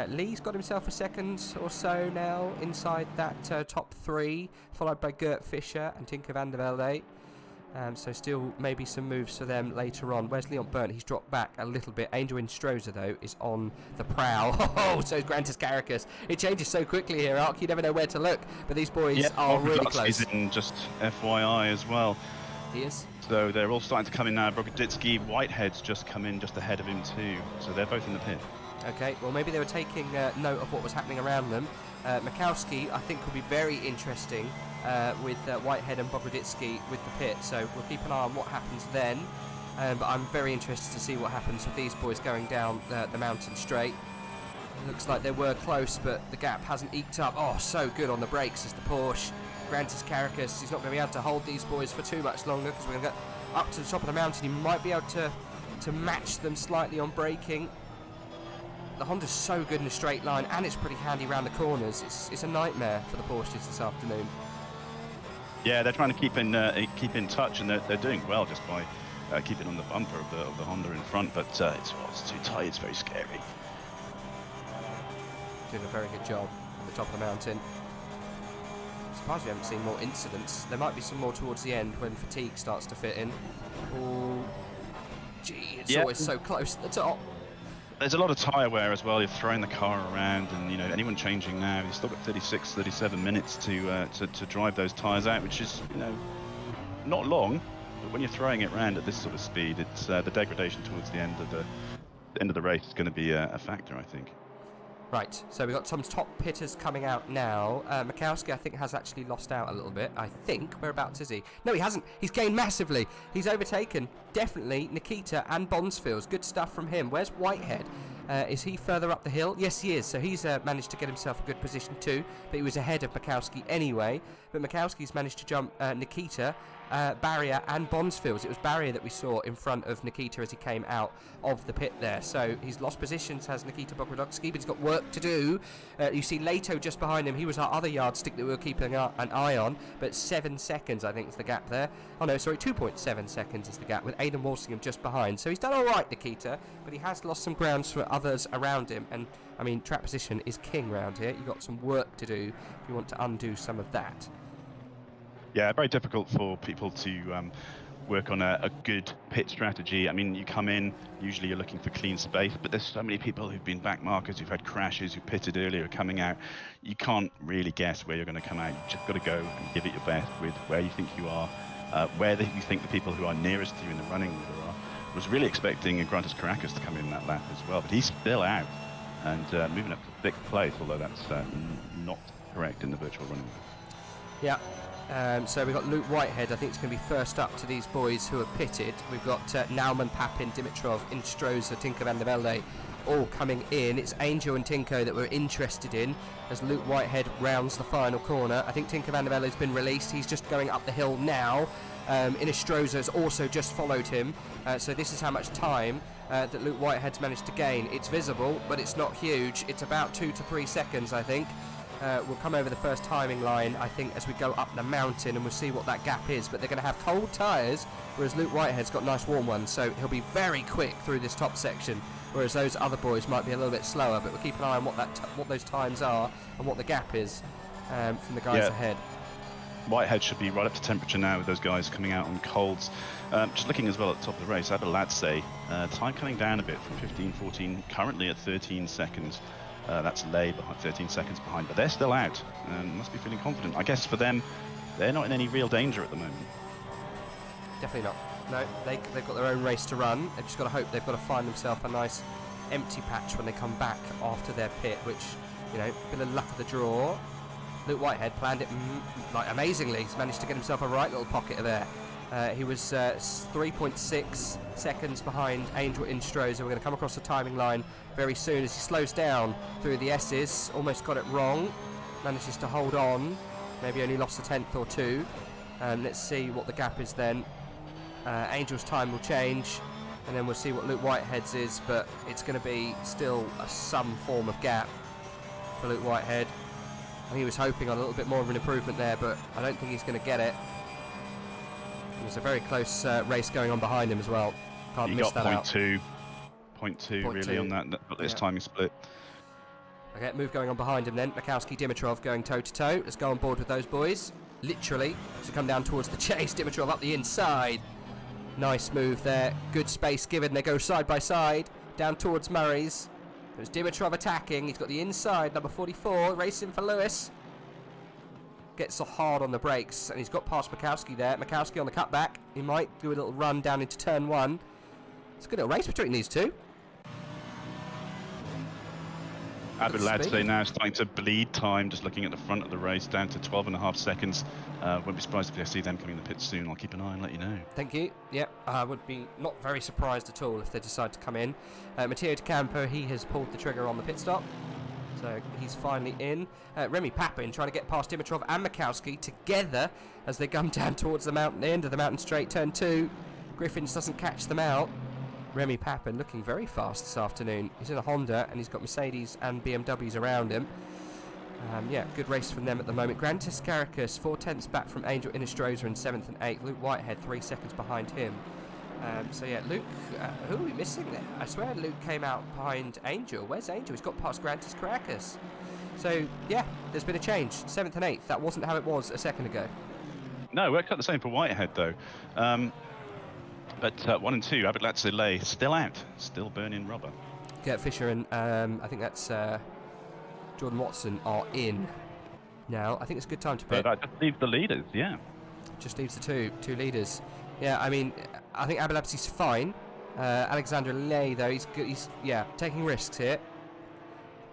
Lee's got himself a second or so now inside that top 3, followed by Gert Fischer and Tinker van der Velde. So still maybe some moves for them later on. Where's Leon Byrne? He's dropped back a little bit. Angel Instroza, though, is on the prowl. Oh, so is Grantis Caracas. It changes so quickly here, Ark. You never know where to look. But these boys are really close. He's in just FYI as well. He is. So they're all starting to come in now. Bogroditsky, Whitehead's just come in just ahead of him too. So they're both in the pit. Okay, well maybe they were taking note of what was happening around them. Mikowski, I think, will be very interesting with Whitehead and Bogroditsky with the pit, so we'll keep an eye on what happens then. But I'm very interested to see what happens with these boys going down the mountain straight. It looks like they were close, but the gap hasn't eked up. Oh, so good on the brakes as the Porsche. Grantis Caracas, he's not going to be able to hold these boys for too much longer because we're going to get up to the top of the mountain. He might be able to match them slightly on braking. The Honda's so good in a straight line, and it's pretty handy around the corners. It's a nightmare for the Porsches this afternoon. Yeah, they're trying to keep in touch, and they're doing well just by keeping on the bumper of the Honda in front. But it's too tight. It's very scary. doing a very good job at the top of the mountain. I'm surprised we haven't seen more incidents. There might be some more towards the end when fatigue starts to fit in. Oh, gee, it's always so close at the top. There's a lot of tyre wear as well. You're throwing the car around, and you know, anyone changing now, you've still got 36, 37 minutes to drive those tyres out, which is, you know, not long. But when you're throwing it around at this sort of speed, it's the degradation towards the end of the race is going to be a factor, I think. Right, so we've got some top pitters coming out now. Mikowski, I think, has actually lost out a little bit. I think. Whereabouts is he? No, he hasn't. He's gained massively. He's overtaken, definitely, Nikita and Bonsfields. Good stuff from him. Where's Whitehead? Is he further up the hill? Yes, he is. So he's managed to get himself a good position too. But he was ahead of Mikowski anyway. But Mikowski's managed to jump Nikita, Barrier and Bonsfields. It was Barrier that we saw in front of Nikita as he came out of the pit there. So he's lost positions, has Nikita Bogrodowski, but he's got work to do. You see Leto just behind him. He was our other yardstick that we were keeping an eye on. But 7 seconds, I think, is the gap there. Oh no, sorry, 2.7 seconds is the gap with Aidan Walsingham just behind. So he's done all right, Nikita, but he has lost some grounds for others around him. And I mean, track position is king round here. You've got some work to do if you want to undo some of that. Yeah, very difficult for people to work on a good pit strategy. I mean, you come in, usually you're looking for clean space, but there's so many people who've been back markers, who've had crashes, who pitted earlier, coming out. You can't really guess where you're going to come out. You've just got to go and give it your best with where you think you are, where you think the people who are nearest to you in the running order are. I was really expecting Grantis Caracas to come in that lap as well, but he's still out and moving up to 6th place, although that's not correct in the virtual running order. Yeah. So we've got Luke Whitehead. I think it's going to be first up to these boys who are pitted. We've got Nauman, Papin, Dimitrov, Instroza, Tinko van der Velde all coming in. It's Angel and Tinko that we're interested in as Luke Whitehead rounds the final corner. I think Tinko van der Velde has been released. He's just going up the hill now. Instroza has also just followed him. So this is how much time that Luke Whitehead's managed to gain. It's visible, but it's not huge. It's about 2 to 3 seconds, I think. We'll come over the first timing line, I think, as we go up the mountain, and we'll see what that gap is. But they're going to have cold tyres, whereas Luke Whitehead's got nice warm ones, so he'll be very quick through this top section, whereas those other boys might be a little bit slower. But we'll keep an eye on what those times are and what the gap is from the guys ahead. Whitehead should be right up to temperature now with those guys coming out on colds. Just looking as well at the top of the race, Abeladze, time coming down a bit from 15-14, currently at 13 seconds. That's Lay behind, 13 seconds behind, but they're still out and must be feeling confident. I guess for them, they're not in any real danger at the moment. Definitely not. No, they've got their own race to run. They've just got to hope they've got to find themselves a nice empty patch when they come back after their pit, which, you know, a bit of luck of the draw. Luke Whitehead planned it like amazingly. He's managed to get himself a right little pocket there. He was 3.6 seconds behind Angel Instroza. We're going to come across the timing line very soon as he slows down through the S's. Almost got it wrong. Manages to hold on. Maybe only lost a tenth or two. Let's see what the gap is then. Angel's time will change, and then we'll see what Luke Whitehead's is, but it's going to be still some form of gap for Luke Whitehead. I think he was hoping on a little bit more of an improvement there, but I don't think he's going to get it. There's a very close race going on behind him as well. Can't miss that out. He got 0.2 really on that, but this timing split. Okay, move going on behind him then. Mikowski, Dimitrov going toe-to-toe. Let's go on board with those boys. Literally, to come down towards the chase. Dimitrov up the inside. Nice move there. Good space given. They go side by side. Down towards Murray's. There's Dimitrov attacking. He's got the inside, number 44, racing for Lewis. Gets so hard on the brakes, and he's got past Mikowski there. Mikowski on the cutback. He might do a little run down into turn 1. It's a good little race between these two. Abeladze now starting to bleed time, just looking at the front of the race, down to 12.5 seconds. Won't be surprised if I see them coming in the pit soon. I'll keep an eye and let you know. Thank you. Yep, I would be not very surprised at all if they decide to come in. Matteo De Campo, he has pulled the trigger on the pit stop. So he's finally in. Remy Papin trying to get past Dimitrov and Mikowski together as they come down towards the mountain, the end of the mountain straight, turn 2. Griffins doesn't catch them out. Remy Papin looking very fast this afternoon. He's in a Honda and he's got Mercedes and BMWs around him. Yeah, good race from them at the moment. Grantis Caracas 4 tenths back from Angel Inestroza in 7th and 8th. Luke Whitehead 3 seconds behind him. So yeah, Luke, who are we missing there? I swear Luke came out behind Angel. Where's Angel? He's got past Grantis Caracas. So, yeah, there's been a change. 7th and 8th. That wasn't how it was a second ago. No, it worked out the same for Whitehead, though. But 1 and 2, RageF1 still out, still burning rubber. Gert Fisher and I think that's Jordan Watson are in now. I think it's a good time to pit. That just leaves the leaders, yeah. Just leaves the two leaders. Yeah, I mean, I think Abelabsi's fine. Alexander Lay, though, he's good. He's taking risks here.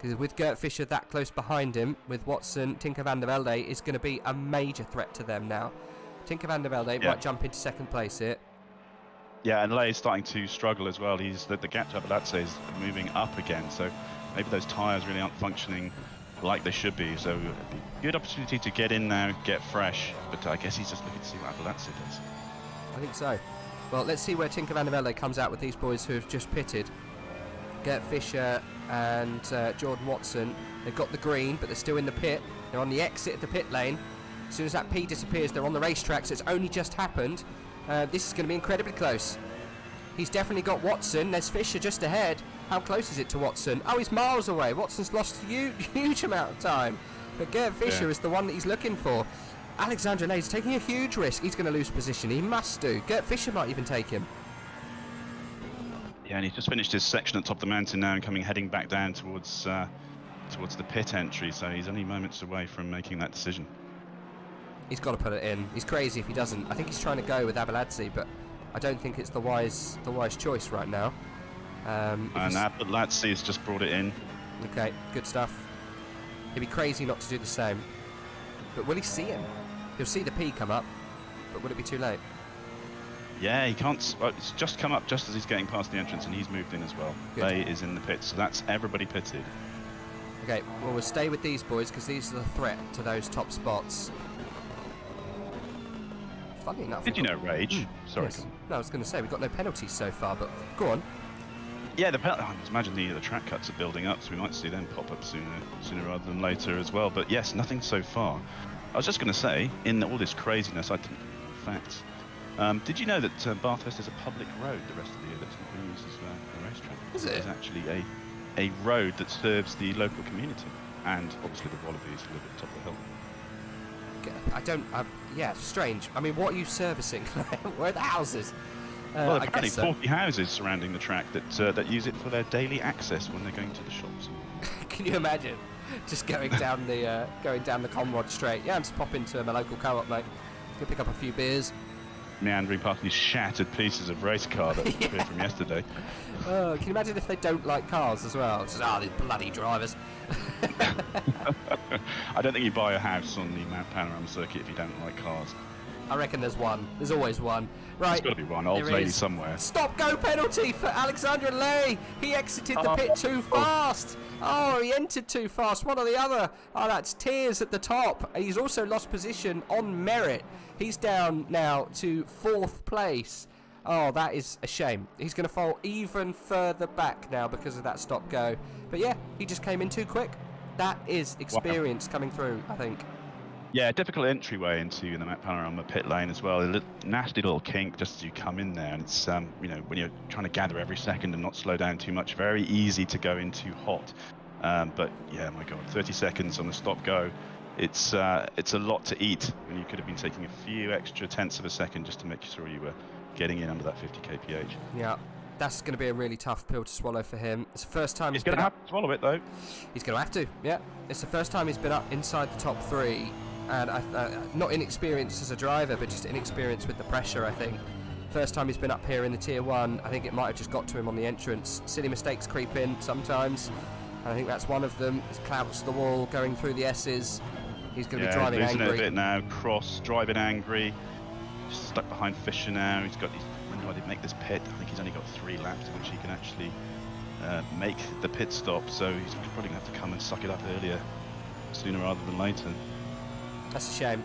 Because with Gert Fisher that close behind him, with Watson, Tinker van der Velde is going to be a major threat to them now. Tinker van der Velde might jump into 2nd place here. Yeah, and Lay is starting to struggle as well. He's the gap to Abelabsi is moving up again, so maybe those tyres really aren't functioning like they should be. So it'd be a good opportunity to get in now, get fresh. But I guess he's just looking to see what Abelabsi does. I think so. Well, let's see where Tinker van der Velde comes out with these boys who have just pitted. Gert Fisher and Jordan Watson, they've got the green, but they're still in the pit. They're on the exit of the pit lane. As soon as that P disappears, they're on the racetrack, so it's only just happened. This is going to be incredibly close. He's definitely got Watson. There's Fisher just ahead. How close is it to Watson? Oh, he's miles away. Watson's lost a huge amount of time. But Gert Fisher is the one that he's looking for. Alexander Lay's taking a huge risk. He's going to lose position. He must do. Gert Fisher might even take him. Yeah, and he's just finished his section at top of the mountain now and heading back down towards the pit entry. So he's only moments away from making that decision. He's got to put it in. He's crazy if he doesn't. I think he's trying to go with Abelabsi, but I don't think it's the wise choice right now. And Abelabsi has just brought it in. Okay, good stuff. He'd be crazy not to do the same. But will he see him? He'll see the P come up, but will it be too late? Yeah, he can't. Well, it's just come up just as he's getting past the entrance, and he's moved in as well. Lay is in the pit, so that's everybody pitted. Okay, well, we'll stay with these boys because these are the threat to those top spots. Funny enough. Did you know, Rage? Sorry. Yes. No, I was going to say we've got no penalties so far, but go on. Yeah, I imagine the track cuts are building up, so we might see them pop up sooner rather than later as well. But yes, nothing so far. I was just going to say, in all this craziness, I didn't facts. Did you know that Bathurst is a public road the rest of the year that's not being used as a racetrack? Is it? It's actually a road that serves the local community and obviously the Wallabies who live at the top of the hill. Yeah, strange. I mean, what are you servicing? Where are the houses? Well, apparently 40 houses surrounding the track that use it for their daily access when they're going to the shops. Can you imagine? Just going down the Conrod Straight. Yeah, I'm just pop into my local co-op, mate. Go pick up a few beers. Meandering past these shattered pieces of race car that appeared from yesterday. Oh, can you imagine if they don't like cars as well? It's just, these bloody drivers. I don't think you buy a house on the Mount Panorama circuit if you don't like cars. I reckon there's one. There's always one. Right. There's got to be one. Old lady somewhere. Stop-go penalty for Alexander Lay. He exited the pit too fast. Oh, he entered too fast. One or the other. Oh, that's tears at the top. He's also lost position on merit. He's down now to 4th place. Oh, that is a shame. He's going to fall even further back now because of that stop-go. But yeah, he just came in too quick. That is experience coming through, I think. Yeah, difficult entryway into the Mount Panorama pit lane as well. A nasty little kink just as you come in there, and it's when you're trying to gather every second and not slow down too much, very easy to go in too hot. But yeah, my God, 30 seconds on the stop go. It's a lot to eat, and you could have been taking a few extra tenths of a second just to make sure you were getting in under that 50 kph. Yeah. That's going to be a really tough pill to swallow for him. It's the first time he's going to have to swallow it, though. He's going to have to, yeah. It's the first time he's been up inside the top 3. And not inexperienced as a driver, but just inexperienced with the pressure, I think. First time he's been up here in the Tier 1. I think it might have just got to him on the entrance. Silly mistakes creep in sometimes. And I think that's one of them. He's clouts the wall, going through the S's. He's going to be driving angry. Losing it a bit now. Cross, driving angry. Stuck behind Fisher now. He's got these... When do I make this pit? I think he's only got 3 laps in which he can actually make the pit stop. So he's probably going to have to come and suck it up earlier, sooner rather than later. That's a shame.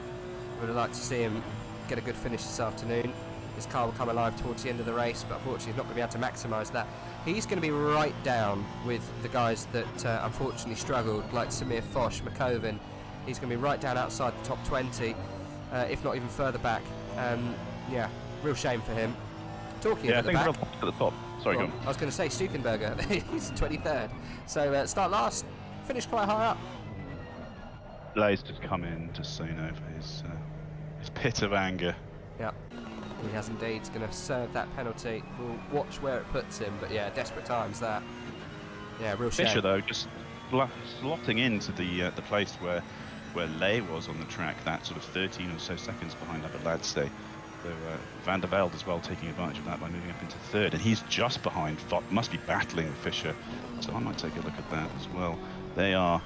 I would have liked to see him get a good finish this afternoon. His car will come alive towards the end of the race, but unfortunately he's not going to be able to maximise that. He's going to be right down with the guys that unfortunately struggled, like Samir Foch, McCoven. He's going to be right down outside the top 20, if not even further back. Yeah, real shame for him. Talking of the back, at the top. Sorry, go on. I was going to say Stukenberger. He's 23rd. So start last, finished quite high up. Blaze just come in to say no for his pit of anger. Yeah, he has indeed. He's going to serve that penalty. We'll watch where it puts him, but yeah, desperate times that. Yeah, real shame. Fisher though just slotting into the place where Lay was on the track, that sort of 13 or so seconds behind Abeladze. So Van der Velde as well taking advantage of that by moving up into third, and he's just behind. Must be battling Fisher, so I might take a look at that as well. They are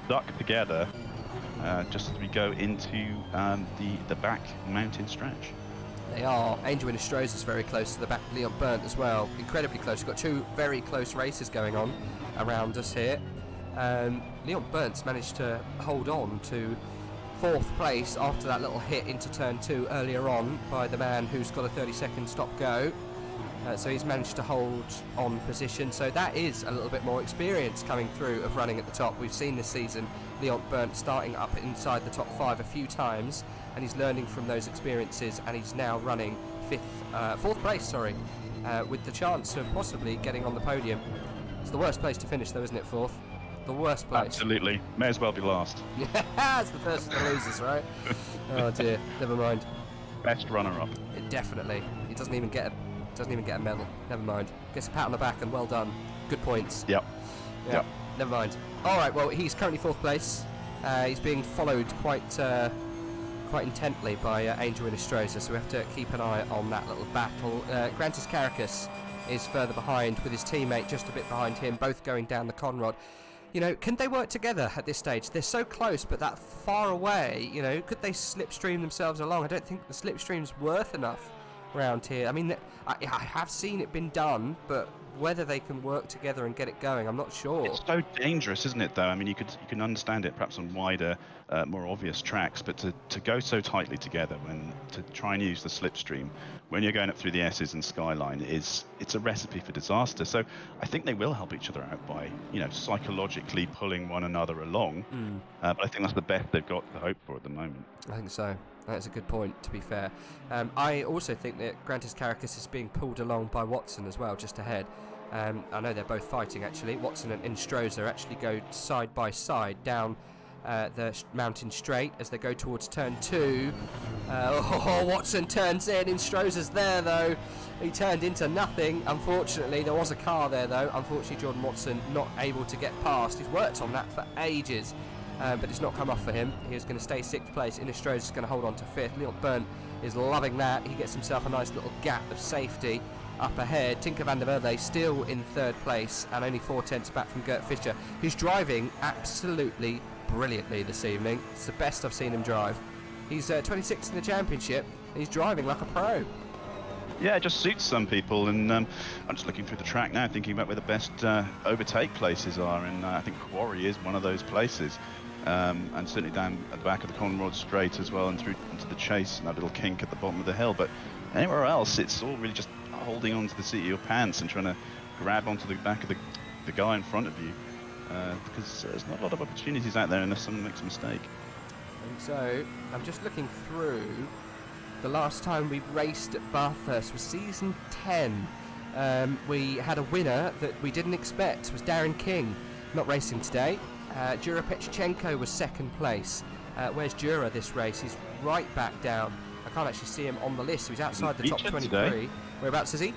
stuck together just as we go into the back mountain stretch. They are. Angel Inestrosa is very close to the back of Leon Burnt as well. Incredibly close. We've got two very close races going on around us here. Leon Burnt's managed to hold on to 4th place after that little hit into turn 2 earlier on by the man who's got a 30-second stop go. So he's managed to hold on position. So that is a little bit more experience coming through of running at the top. We've seen this season Leon Burnt starting up inside the top 5 a few times, and he's learning from those experiences, and he's now running 4th place, with the chance of possibly getting on the podium. It's the worst place to finish though, isn't it, 4th? The worst place. Absolutely. May as well be last. Yeah, it's the first of the losers, right? Oh dear, never mind. Best runner-up. Definitely. He doesn't even get a medal. Never mind. Gets a pat on the back and well done. Good points. Yep. Yep. Never mind. All right. Well, he's currently 4th place. He's being followed quite intently by Angel Inestrosa, so we have to keep an eye on that little battle. Grantis Caracas is further behind with his teammate just a bit behind him, both going down the Conrod. You know, can they work together at this stage? They're so close, but that far away, you know, could they slipstream themselves along? I don't think the slipstream's worth enough around here. I mean, I have seen it been done, but whether they can work together and get it going, I'm not sure. It's so dangerous, isn't it, though? I mean, you can understand it perhaps on wider, more obvious tracks, but to go so tightly together, to try and use the slipstream when you're going up through the S's and Skyline, it's a recipe for disaster. So I think they will help each other out by, you know, psychologically pulling one another along. But I think that's the best they've got to hope for at the moment. I think so. That's a good point, to be fair. I also think that Grantis Caracas is being pulled along by Watson as well, just ahead. I know they're both fighting, actually. Watson and Inestrosa actually go side by side down the mountain straight as they go towards turn 2. Watson turns in. Inestrosa's there, though. He turned into nothing, unfortunately. There was a car there, though. Unfortunately, Jordan Watson not able to get past. He's worked on that for ages. But it's not come off for him. He is going to stay 6th place. Inestrosa is going to hold on to 5th. Leon Burnt is loving that. He gets himself a nice little gap of safety up ahead. Tinker van der Velde still in 3rd place and only 4/10 back from Gert Fischer, who's driving absolutely brilliantly this evening. It's the best I've seen him drive. He's 26th in the championship. And he's driving like a pro. Yeah, it just suits some people, and I'm just looking through the track now, thinking about where the best overtake places are, and I think Quarry is one of those places. And certainly down at the back of the Conrod Straight as well, and through into the Chase and that little kink at the bottom of the hill. But anywhere else, it's all really just holding on to the seat of your pants and trying to grab onto the back of the guy in front of you, because there's not a lot of opportunities out there unless someone makes a mistake. And so I'm just looking through. The last time we raced at Bathurst was season 10. We had a winner that we didn't expect. It was Darren King, not racing today. Jura Petchenko was 2nd place. Where's Jura this race? He's right back down. I can't actually see him on the list. He's outside the top 23. Today. Whereabouts is he?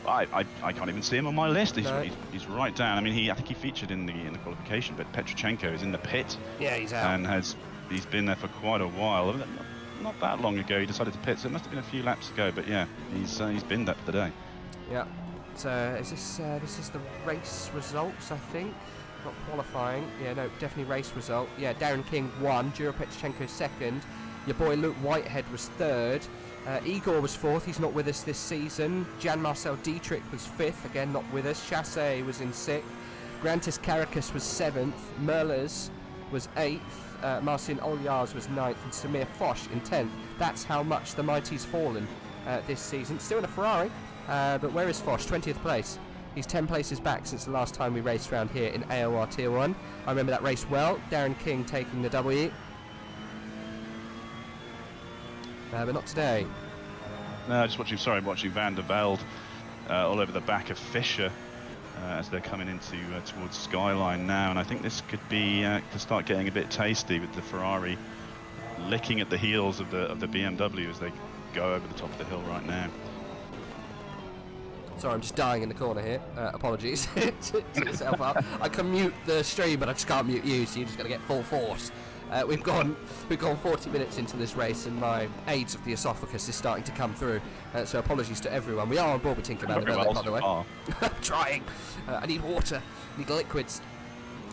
I can't even see him on my list. He's right down. I mean, I think he featured in the qualification, but Petchenko is in the pit. Yeah, he's out. And he's been there for quite a while. Not that long ago he decided to pit, so it must have been a few laps ago. But yeah, he's been there for the day. Yeah. So is this is the race results, I think. Not qualifying. Yeah, no, definitely race result. Yeah, Darren King won. Jura Petchenko 2nd. Your boy Luke Whitehead was 3rd. Igor was 4th. He's not with us this season. Jan-Marcel Dietrich was 5th. Again, not with us. Chassé was in 6th. Grantis Caracas was 7th. Merles was 8th. Marcin Olyars was 9th. And Samir Foch in 10th. That's how much the mighty's fallen this season. Still in a Ferrari. But where is Foch? 20th place. He's 10 places back since the last time we raced around here in AOR Tier 1. I remember that race well. Darren King taking the W. But not today. No, just watching Van der Velde all over the back of Fischer. as they're coming into towards Skyline now, and I think this could be to start getting a bit tasty with the Ferrari licking at the heels of the BMW as they go over the top of the hill right now. Sorry, I'm just dying in the corner here. Apologies to yourself up. I can mute the stream, but I just can't mute you, so you're just going to get full force. We've gone 40 minutes into this race, and my AIDS of the esophagus is starting to come through. So apologies to everyone. We are on board with Tinkerbell, by the way. I'm trying. I need water. I need liquids.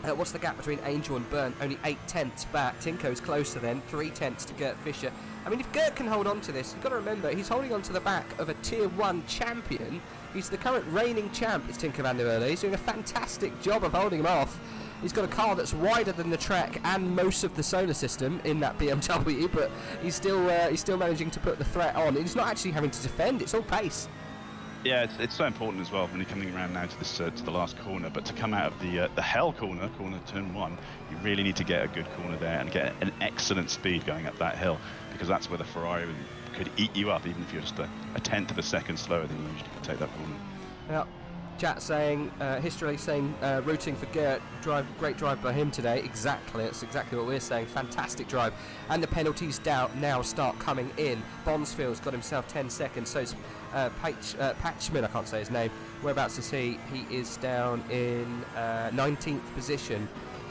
What's the gap between Angel and Byrne? Only 8/10 back. Tinko's closer then. 3/10 to Gert Fischer. I mean, if Gert can hold on to this, you've got to remember he's holding on to the back of a Tier 1 champion. He's the current reigning champ, is Tinker van der Merwe. He's doing a fantastic job of holding him off. He's got a car that's wider than the track and most of the solar system in that BMW, but he's still managing to put the threat on. He's not actually having to defend; it's all pace. Yeah, it's so important as well when you're coming around now to this to the last corner. But to come out of the hell corner turn 1, you really need to get a good corner there and get an excellent speed going up that hill, because that's where the Ferrari could eat you up, even if you're just a tenth of a second slower than you usually could take that corner. Yeah. Chat saying, history saying, rooting for Gert, great drive by him today. Exactly, that's exactly what we're saying. Fantastic drive. And the penalties now start coming in. Bonsfield's got himself 10 seconds, so it's Patchman, I can't say his name. Whereabouts is he? He is down in 19th position.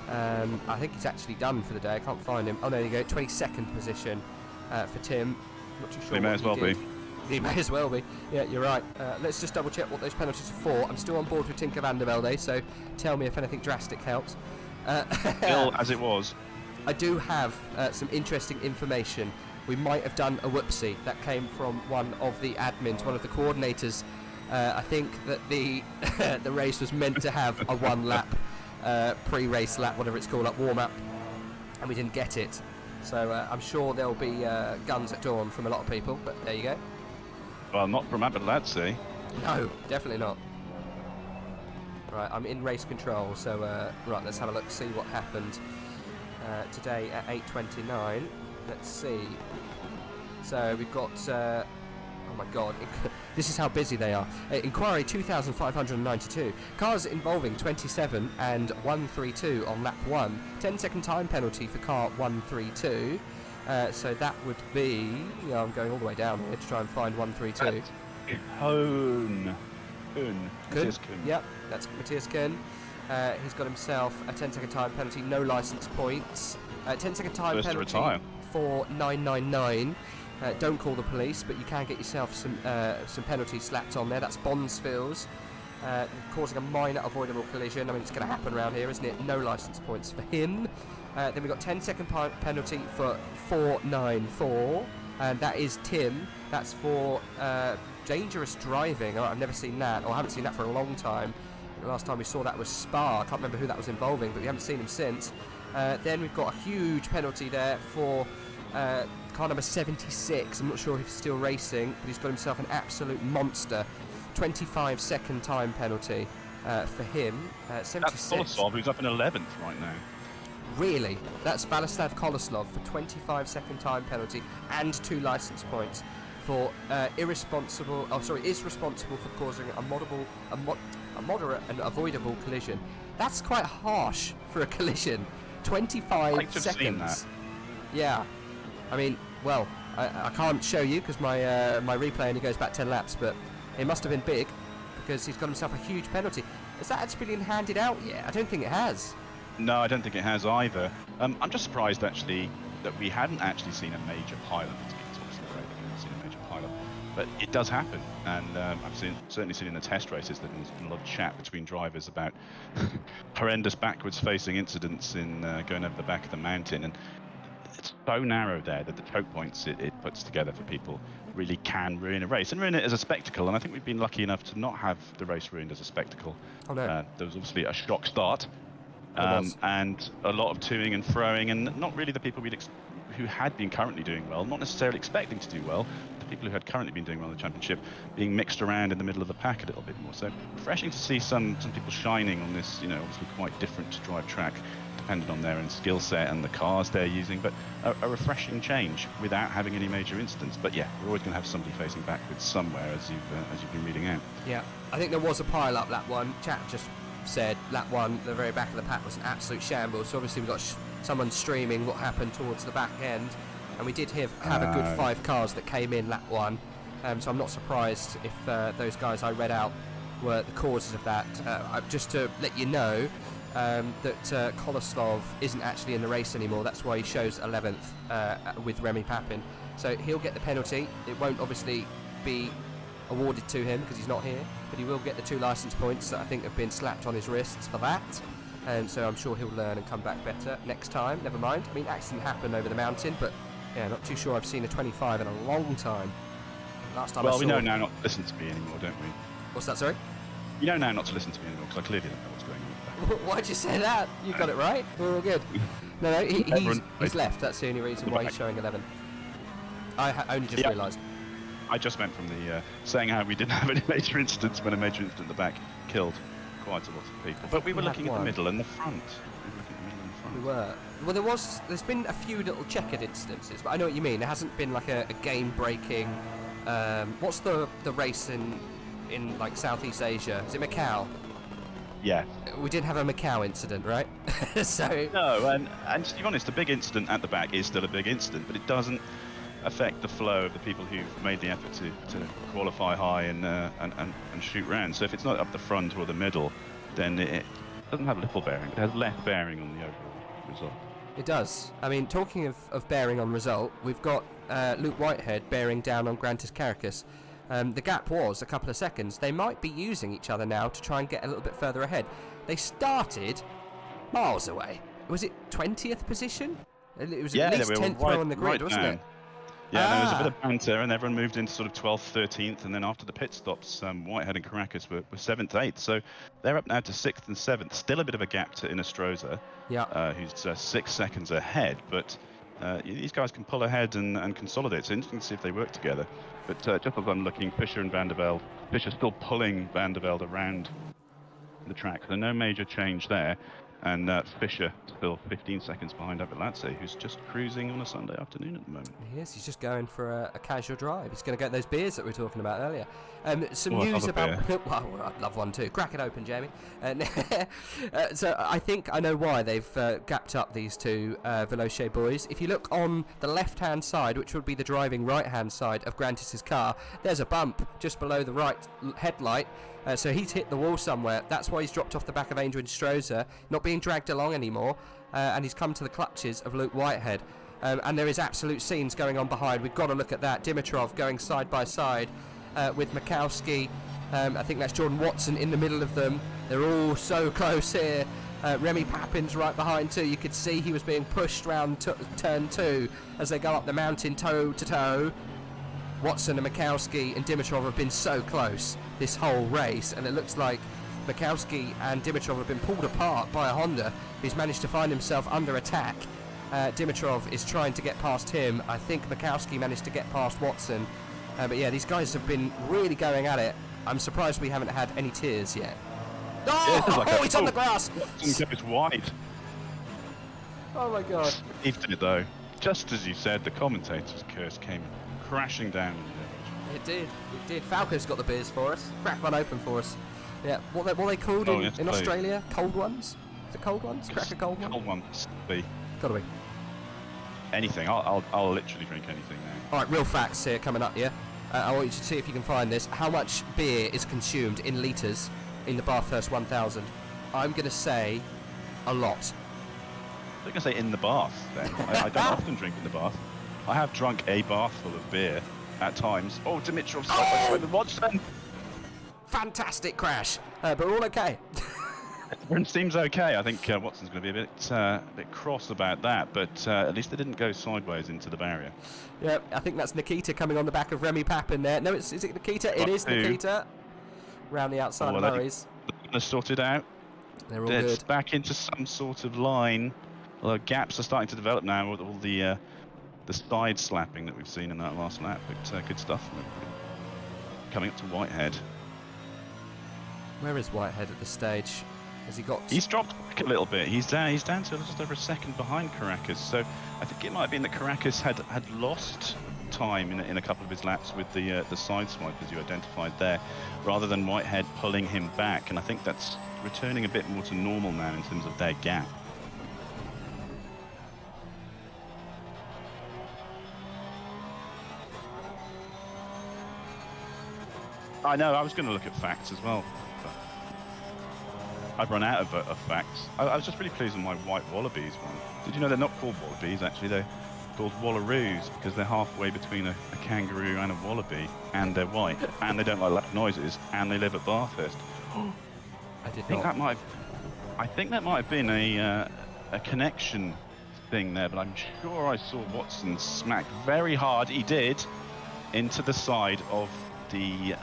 I think he's actually done for the day, I can't find him. Oh, there you go, 22nd position for Tim. Not too sure. He may as well be. He may as well be. Yeah, you're right. Let's just double check what those penalties are for. I'm still on board with Tinker van der Merwe, so tell me if anything drastic helps. Still as it was. I do have some interesting information. We might have done a whoopsie. That came from one of the admins, one of the coordinators. I think that the the race was meant to have a 1 lap pre-race lap, whatever it's called, warm-up, and we didn't get it. So I'm sure there'll be guns at dawn from a lot of people, but there you go. Well, not from Abeladze. No, definitely not. Right, I'm in race control, so right, let's have a look, see what happened today at 8:29. Let's see. So we've got, oh my god, this is how busy they are. Inquiry 2,592. Cars involving 27 and 132 on lap 1. 10-second time penalty for car 132. So that would be, I'm going all the way down here to try and find 132. Kuhn. Matthias Kuhn. Yep, that's Matthias Kuhn. He's got himself a 10-second time penalty, no licence points. 10-second time First penalty to retire. for 999. Don't call the police, but you can get yourself some penalties slapped on there. That's Bonsfield's, causing a minor avoidable collision. I mean, it's going to happen around here, isn't it? No licence points for him. Then we've got 10-second penalty for 494, and that is Tim. That's for dangerous driving. I've never seen that, or I haven't seen that for a long time. The last time we saw that was Spa. I can't remember who that was involving, but we haven't seen him since. Then we've got a huge penalty there for car number 76. I'm not sure if he's still racing, but he's got himself an absolute monster. 25-second time penalty for him. 76. That's Kolosov, who's up in 11th right now. Really? That's Vladislav Koloslov for 25-second time penalty and 2 licence points for is responsible for causing a moderate and avoidable collision. That's quite harsh for a collision. 25 seconds. Seen that. Yeah. I mean, well, I can't show you because my replay only goes back 10 laps, but it must have been big because he's got himself a huge penalty. Has that actually been handed out yet? I don't think it has. No, I don't think it has either. I'm just surprised actually that we hadn't actually seen a major pilot. It's obviously great that we haven't seen a major pilot, but it does happen. And I've certainly seen in the test races that there's been a lot of chat between drivers about horrendous backwards-facing incidents in going over the back of the mountain. And it's so narrow there that the choke points it puts together for people really can ruin a race and ruin it as a spectacle. And I think we've been lucky enough to not have the race ruined as a spectacle. Oh, no. There was obviously a shock start. And a lot of toing and froing, and not really the people who had been currently doing well, not necessarily expecting to do well. the people who had currently been doing well in the championship being mixed around in the middle of the pack a little bit more. So refreshing to see some people shining on this, you know, obviously quite different to drive track, depending on their own skill set and the cars they're using, but a refreshing change without having any major incidents. But yeah, we're always going to have somebody facing backwards somewhere, as you've been reading out. Yeah, I think there was a pile up lap 1. Chat just said lap 1, the very back of the pack was an absolute shambles. So obviously we've got someone streaming what happened towards the back end, and we did have a good 5 cars that came in lap 1. So I'm not surprised if those guys I read out were the causes of that. Just to let you know, that Koloslov isn't actually in the race anymore. That's why he shows 11th with Remy Papin. So he'll get the penalty. It won't obviously be awarded to him because he's not here, but he will get the 2 licence points that I think have been slapped on his wrists for that. And so I'm sure he'll learn and come back better next time. Never mind. I mean, accident happened over the mountain, but yeah, not too sure I've seen a 25 in a long time. Last time I saw... we know now not to listen to me anymore, don't we? What's that, sorry? You know now not to listen to me anymore because I clearly don't know what's going on. Why'd you say that? You got it right. We're all good. No, he's left. That's the only reason why he's showing 11. I only just realised. I just meant from the saying how we didn't have any major incidents when a major incident at the back killed quite a lot of people. But we were looking at the middle and the front. We were. Well, there's been a few little checkered instances, but I know what you mean. There hasn't been like a game-breaking. What's the race in like Southeast Asia? Is it Macau? Yeah. We did have a Macau incident, right? So no, and to be honest, a big incident at the back is still a big incident, but it doesn't affect the flow of the people who've made the effort to qualify high and shoot round. So if it's not up the front or the middle, then it doesn't have little bearing. It has less bearing on the overall result. It does. I mean, talking of bearing on result, we've got Luke Whitehead bearing down on Grantis Caracas. The gap was a couple of seconds. They might be using each other now to try and get a little bit further ahead. They started miles away. Was it 20th position? It was at least 10th row on the grid, wasn't it? Yeah, there was a bit of banter, and everyone moved into sort of 12th, 13th, and then after the pit stops, Whitehead and Caracas were 7th, 8th. So they're up now to 6th and 7th. Still a bit of a gap to Inostroza, who's 6 seconds ahead, but these guys can pull ahead and consolidate. It's interesting to see if they work together. But just as I'm looking, Fischer and Van der Velde, Fischer still pulling Van der Velde around the track. So no major change there. And Fischer still 15 seconds behind Abeladze, who's just cruising on a Sunday afternoon at the moment. He is. He's just going for a casual drive. He's going to get those beers that we were talking about earlier. Some news about... well, I'd love one too. Crack it open, Jamie. So I think I know why they've gapped up these two Veloce boys. If you look on the left-hand side, which would be the driving right-hand side of Grantis' car, there's a bump just below the right headlight. So he's hit the wall somewhere. That's why he's dropped off the back of Angel Stroza, not being dragged along anymore, and he's come to the clutches of Luke Whitehead. And there is absolute scenes going on behind. We've got to look at that. Dimitrov going side by side with Mikowski. I think that's Jordan Watson in the middle of them. They're all so close here. Remy Papin's right behind too. You could see he was being pushed round turn 2 as they go up the mountain toe to toe. Watson and Mikowski and Dimitrov have been so close this whole race, and it looks like Mikowski and Dimitrov have been pulled apart by a Honda who's managed to find himself under attack. Dimitrov is trying to get past him. I think Mikowski managed to get past Watson. But yeah, these guys have been really going at it. I'm surprised we haven't had any tears yet. Oh, it's on the grass! It's wide. Oh my god. He did it though. Just as you said, the commentator's curse came crashing down. It did. Falco's got the beers for us. Crack one open for us. Yeah, what they called in Australia? Cold ones? Is it cold ones? Crack a cold one? Cold ones. Gotta be. Anything. I'll literally drink anything now. Alright, real facts here coming up, yeah? I want you to see if you can find this. How much beer is consumed in litres in the Bathurst 1000? I'm going to say a lot. I'm going to say in the bath, then. I don't often drink in the bath. I have drunk a bath full of beer at times. Oh, Dimitrov side by side with Watson. Fantastic crash, but we're all okay. It seems okay. I think Watson's going to be a bit cross about that, but at least they didn't go sideways into the barrier. Yeah, I think that's Nikita coming on the back of Remy Papin there. No, is it Nikita? It is Nikita. Round the outside of Murray's. They're sorted out. They're all good. It's back into some sort of line. Although gaps are starting to develop now with all the the side slapping that we've seen in that last lap. But good stuff from everybody. Coming up to Whitehead. Where is Whitehead at this stage? Has he got... He's dropped back a little bit. He's down to just over a second behind Caracas. So I think it might have been that Caracas had lost time in a couple of his laps with the side swipe, as you identified there, rather than Whitehead pulling him back. And I think that's returning a bit more to normal now in terms of their gap. I know, I was going to look at facts as well. I've run out of facts. I was just really pleased with my white wallabies one. Did you know they're not called wallabies, actually? They're called wallaroos because they're halfway between a kangaroo and a wallaby, and they're white, and they don't like loud noises, and they live at Bathurst. I think that might have been a connection thing there, but I'm sure I saw Watson smack very hard. He did into the side of the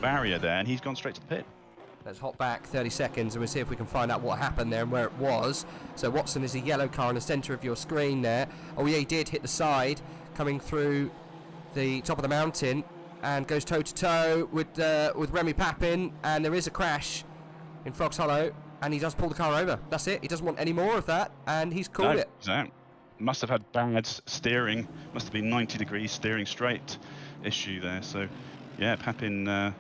barrier there, and he's gone straight to the pit. Let's hop back 30 seconds and we'll see if we can find out what happened there and where it was. So Watson is a yellow car in the centre of your screen there. Oh yeah, he did hit the side, coming through the top of the mountain, and goes toe-to-toe with Remy Papin, and there is a crash in Frogs Hollow, and he does pull the car over. That's it, he doesn't want any more of that, and he's called it. He's out. Must have had bad steering, must have been 90 degrees steering straight issue there. So yeah, Papin,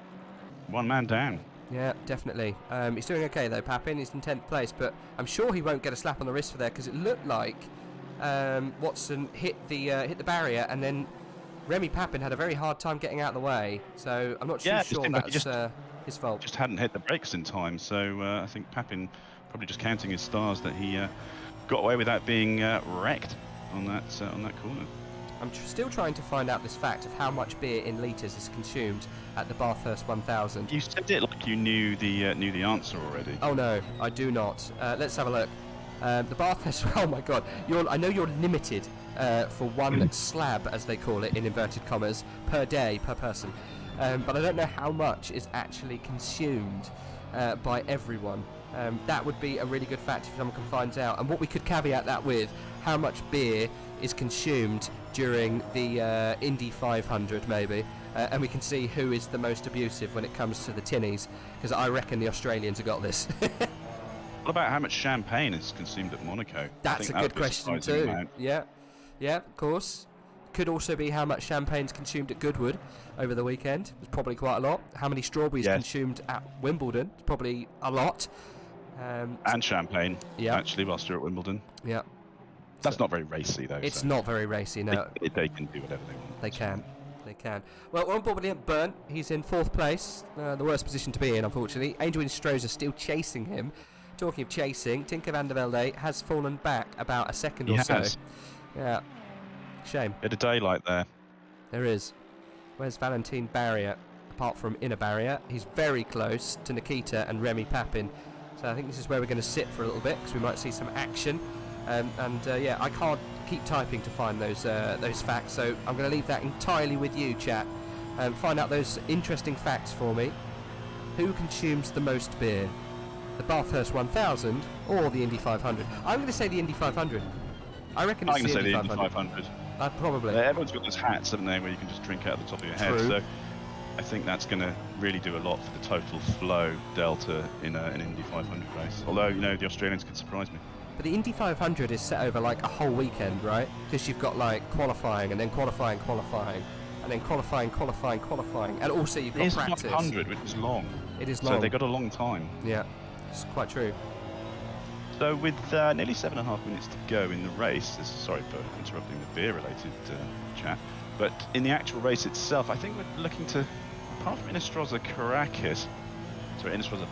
one man down. Yeah, definitely. He's doing okay though, Papin. He's in 10th place, but I'm sure he won't get a slap on the wrist for there, because it looked like Watson hit the barrier, and then Remy Papin had a very hard time getting out of the way. So I'm not too sure that's his fault. Just hadn't hit the brakes in time. So I think Papin probably just counting his stars that he got away without being wrecked on that corner. I'm still trying to find out this fact of how much beer in litres is consumed at the Bathurst 1000. You said it like you knew the answer already. Oh no, I do not. Let's have a look. The Bathurst. Oh my God! I know you're limited for one slab, as they call it in inverted commas, per day per person. But I don't know how much is actually consumed by everyone. That would be a really good fact if someone can find out. And what we could caveat that with, how much beer is consumed during the Indy 500 maybe, and we can see who is the most abusive when it comes to the tinnies, because I reckon the Australians have got this. What about how much champagne is consumed at Monaco? That's a good question too. Yeah, of course. Could also be how much champagne's consumed at Goodwood over the weekend. It's probably quite a lot. How many strawberries consumed at Wimbledon? It's probably a lot. And champagne, actually, whilst you're at Wimbledon. Yeah. That's not very racy, though. It's not very racy, no. They can do whatever they want. They can. Well, we're on board with Burn. He's in 4th place. The worst position to be in, unfortunately. Angel and Strohs are still chasing him. Talking of chasing, Tinker van der Velde has fallen back about a second or so. Yeah. Shame. Bit of daylight there. There is. Where's Valentin Barrier? Apart from inner barrier, he's very close to Nikita and Remy Papin. So I think this is where we're going to sit for a little bit, because we might see some action. Yeah, I can't keep typing to find those facts, so I'm going to leave that entirely with you, chat, and find out those interesting facts for me. Who consumes the most beer? The Bathurst 1000 or the Indy 500? I'm going to say the Indy 500. I reckon it's the Indy 500. Probably. Everyone's got those hats, haven't they, where you can just drink out the top of your head. So I think that's going to really do a lot for the total flow delta in an Indy 500 race. Although, you know, the Australians could surprise me. But the Indy 500 is set over like a whole weekend, right? Because you've got like qualifying, and then qualifying, and then qualifying, and also you've got practice. It's 500, which is long. It is long. So they got a long time. Yeah, it's quite true. So with nearly 7.5 minutes to go in the race, sorry for interrupting the beer-related chat, but in the actual race itself, I think we're looking to, apart from Inestrosa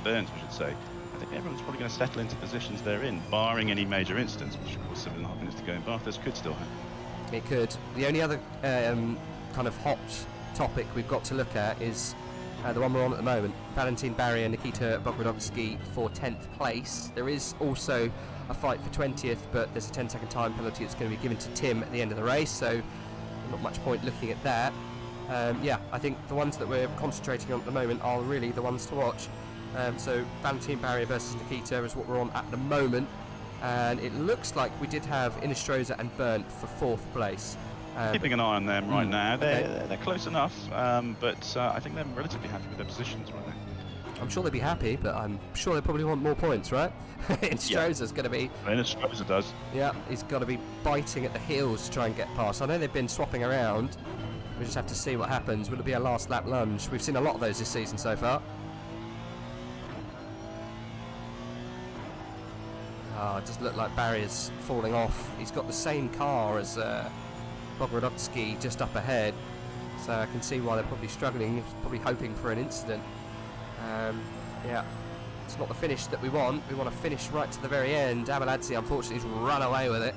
Burns, we should say, I think everyone's probably going to settle into positions they're in, barring any major incidents, which of course 7.5 minutes to go in Bathurst could still happen. It could. The only other kind of hot topic we've got to look at is the one we're on at the moment. Valentin Barrier, Nikita Bogdanovsky for 10th place. There is also a fight for 20th, but there's a 10-second time penalty that's going to be given to Tim at the end of the race, so not much point looking at that. Yeah, I think the ones that we're concentrating on at the moment are really the ones to watch. So Valentin Barrier versus Nikita is what we're on at the moment. And it looks like we did have Inestrosa and Burnt for 4th place. Keeping an eye on them right now. They're close enough, but I think they're relatively happy with their positions right now. I'm sure they'd be happy, but I'm sure they probably want more points, right? Inestrosa's going to be... Inestrosa does. Yeah, he's got to be biting at the heels to try and get past. I know they've been swapping around. We just have to see what happens. Will it be a last lap lunge? We've seen a lot of those this season so far. Oh, it does look like Barry's falling off. He's got the same car as Bogrodowski just up ahead, so I can see why they're probably struggling. He's probably hoping for an incident. Yeah, it's not the finish that we want. We want to finish right to the very end. Abeladze, unfortunately, has run away with it.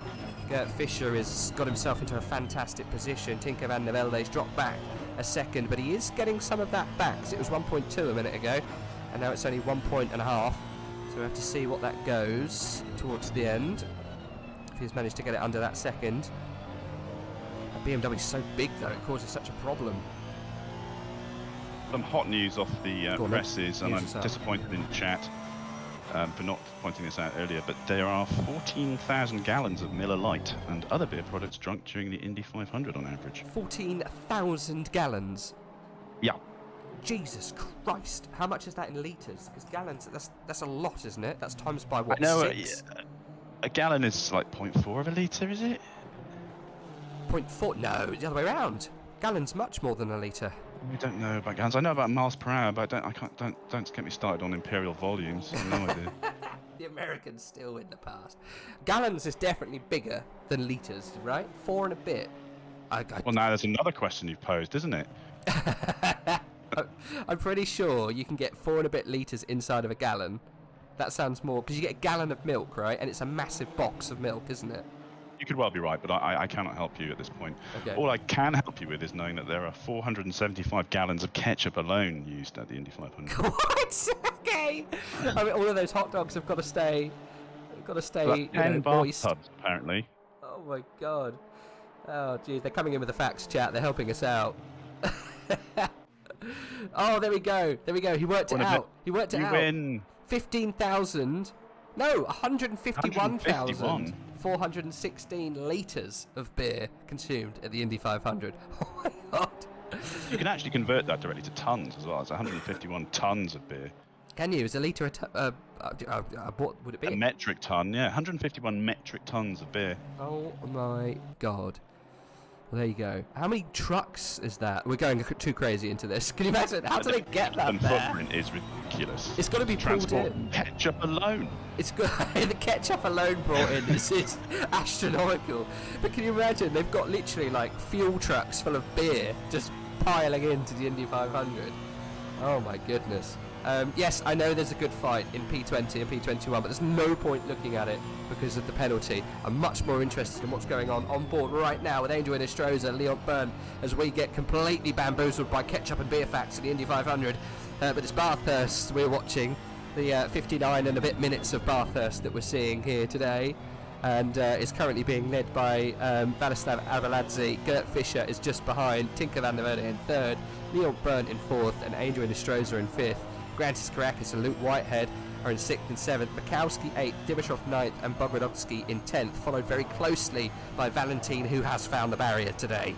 Gert Fischer has got himself into a fantastic position. Tinker van der Velde's dropped back a second, but he is getting some of that back. It was 1.2 a minute ago, and now it's only 1.5 points. So we have to see what that goes towards the end. If he's managed to get it under that second. That BMW is so big though, it causes such a problem. Some hot news off the presses, and I'm us out. disappointed in the chat for not pointing this out earlier, but there are 14,000 gallons of Miller Lite and other beer products drunk during the Indy 500 on average. 14,000 gallons? Yeah. Jesus Christ, how much is that in litres? Because gallons, that's a lot, isn't it? That's times by what, I know, 6? a gallon is like 0.4 of a litre, is it? 0.4? No, the other way around. Gallon's much more than a litre. I don't know about gallons. I know about miles per hour, but don't get me started on imperial volumes. I have no idea. The Americans still in the past. Gallons is definitely bigger than litres, right? 4 and a bit. Well, now there's another question you've posed, isn't it? I'm pretty sure you can get 4 and a bit litres inside of a gallon. That sounds more, because you get a gallon of milk, right? And it's a massive box of milk, isn't it? You could well be right, but I cannot help you at this point. Okay. All I can help you with is knowing that there are 475 gallons of ketchup alone used at the Indy 500. What? Okay. I mean, all of those hot dogs have got to stay. Like 10 moist. bathtubs, apparently. Oh my god. Oh geez, they're coming in with the facts, chat. They're helping us out. Oh, there we go. There we go. He worked it out. He worked it out. You win. 15,000. No, 151,416 litres of beer consumed at the Indy 500. Oh my god. You can actually convert that directly to tons as well. It's 151 tons of beer. Can you? Is a litre what would it be? A metric ton, yeah. 151 metric tons of beer. Oh my god. Well, there you go. How many trucks is that? We're going too crazy into this. Can you imagine? How do they get that The there? footprint is ridiculous. It's got to be pulled Transport in. ketchup alone. It's good. The ketchup alone brought in is astronomical. But can you imagine? They've got literally like fuel trucks full of beer just piling into the Indy 500. Oh my goodness. Yes, I know there's a good fight in P20 and P21, but there's no point looking at it because of the penalty. I'm much more interested in what's going on board right now with Angel Inestrosa and Leon Byrne as we get completely bamboozled by ketchup and beer facts at the Indy 500. But it's Bathurst we're watching, the 59 and a bit minutes of Bathurst that we're seeing here today. And is currently being led by Vladislav Abeladze. Gert Fischer is just behind, Tinker van der Velde in 3rd, Leon Byrne in 4th, and Angel Inestrosa in 5th. Grantis Karakis and Luke Whitehead are in 6th and 7th, Mikowski 8th, Dimitrov 9th, and Bogrodowski in 10th, followed very closely by Valentin, who has found the barrier today.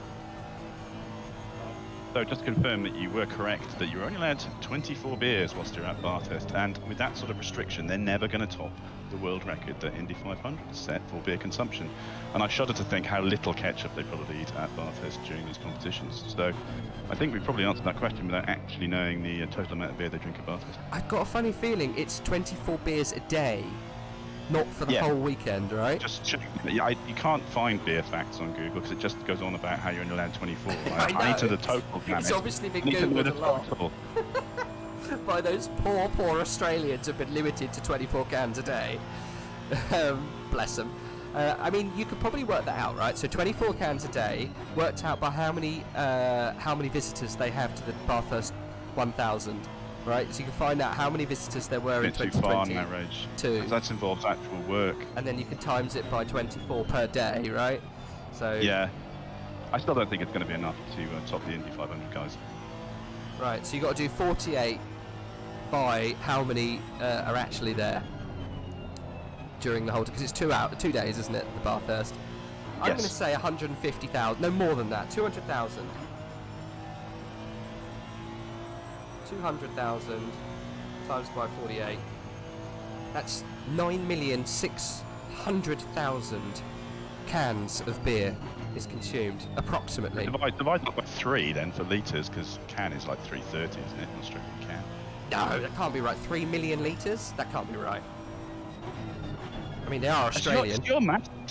So just to confirm that you were correct, that you're only allowed 24 beers whilst you're at Bathurst, and with that sort of restriction, they're never going to top the world record that Indy 500 set for beer consumption. And I shudder to think how little ketchup they probably eat at Bathurst during these competitions. So I think we probably answered that question without actually knowing the total amount of beer they drink at Bathurst. I've got a funny feeling it's 24 beers a day, not for the whole weekend, right? Just check. You can't find beer facts on Google because it just goes on about how you're only allowed 24. I know. I need to the total. It's obviously been I need to know Googled the a lot. total. By those poor Australians have been limited to 24 cans a day. Bless them. I mean, you could probably work that out, right? So 24 cans a day, worked out by how many visitors they have to the Bathurst 1000, right? So you can find out how many visitors there were in 2020. Too far now, Rage. That involves actual work. And then you can times it by 24 per day, right? So yeah, I still don't think it's going to be enough to top the Indy 500 guys. Right, so you got to do 48 by how many are actually there. during the whole, because it's 2 days, isn't it, the Bathurst? I'm Yes. going to say 150,000, no more than that, 200,000. 200,000 times by 48. That's 9,600,000 cans of beer is consumed, approximately. Divide that by 3 then for litres, because can is like 330, isn't it? Not strictly can. No, that can't be right. 3 million litres? That can't be right. I mean, they are Australian. It's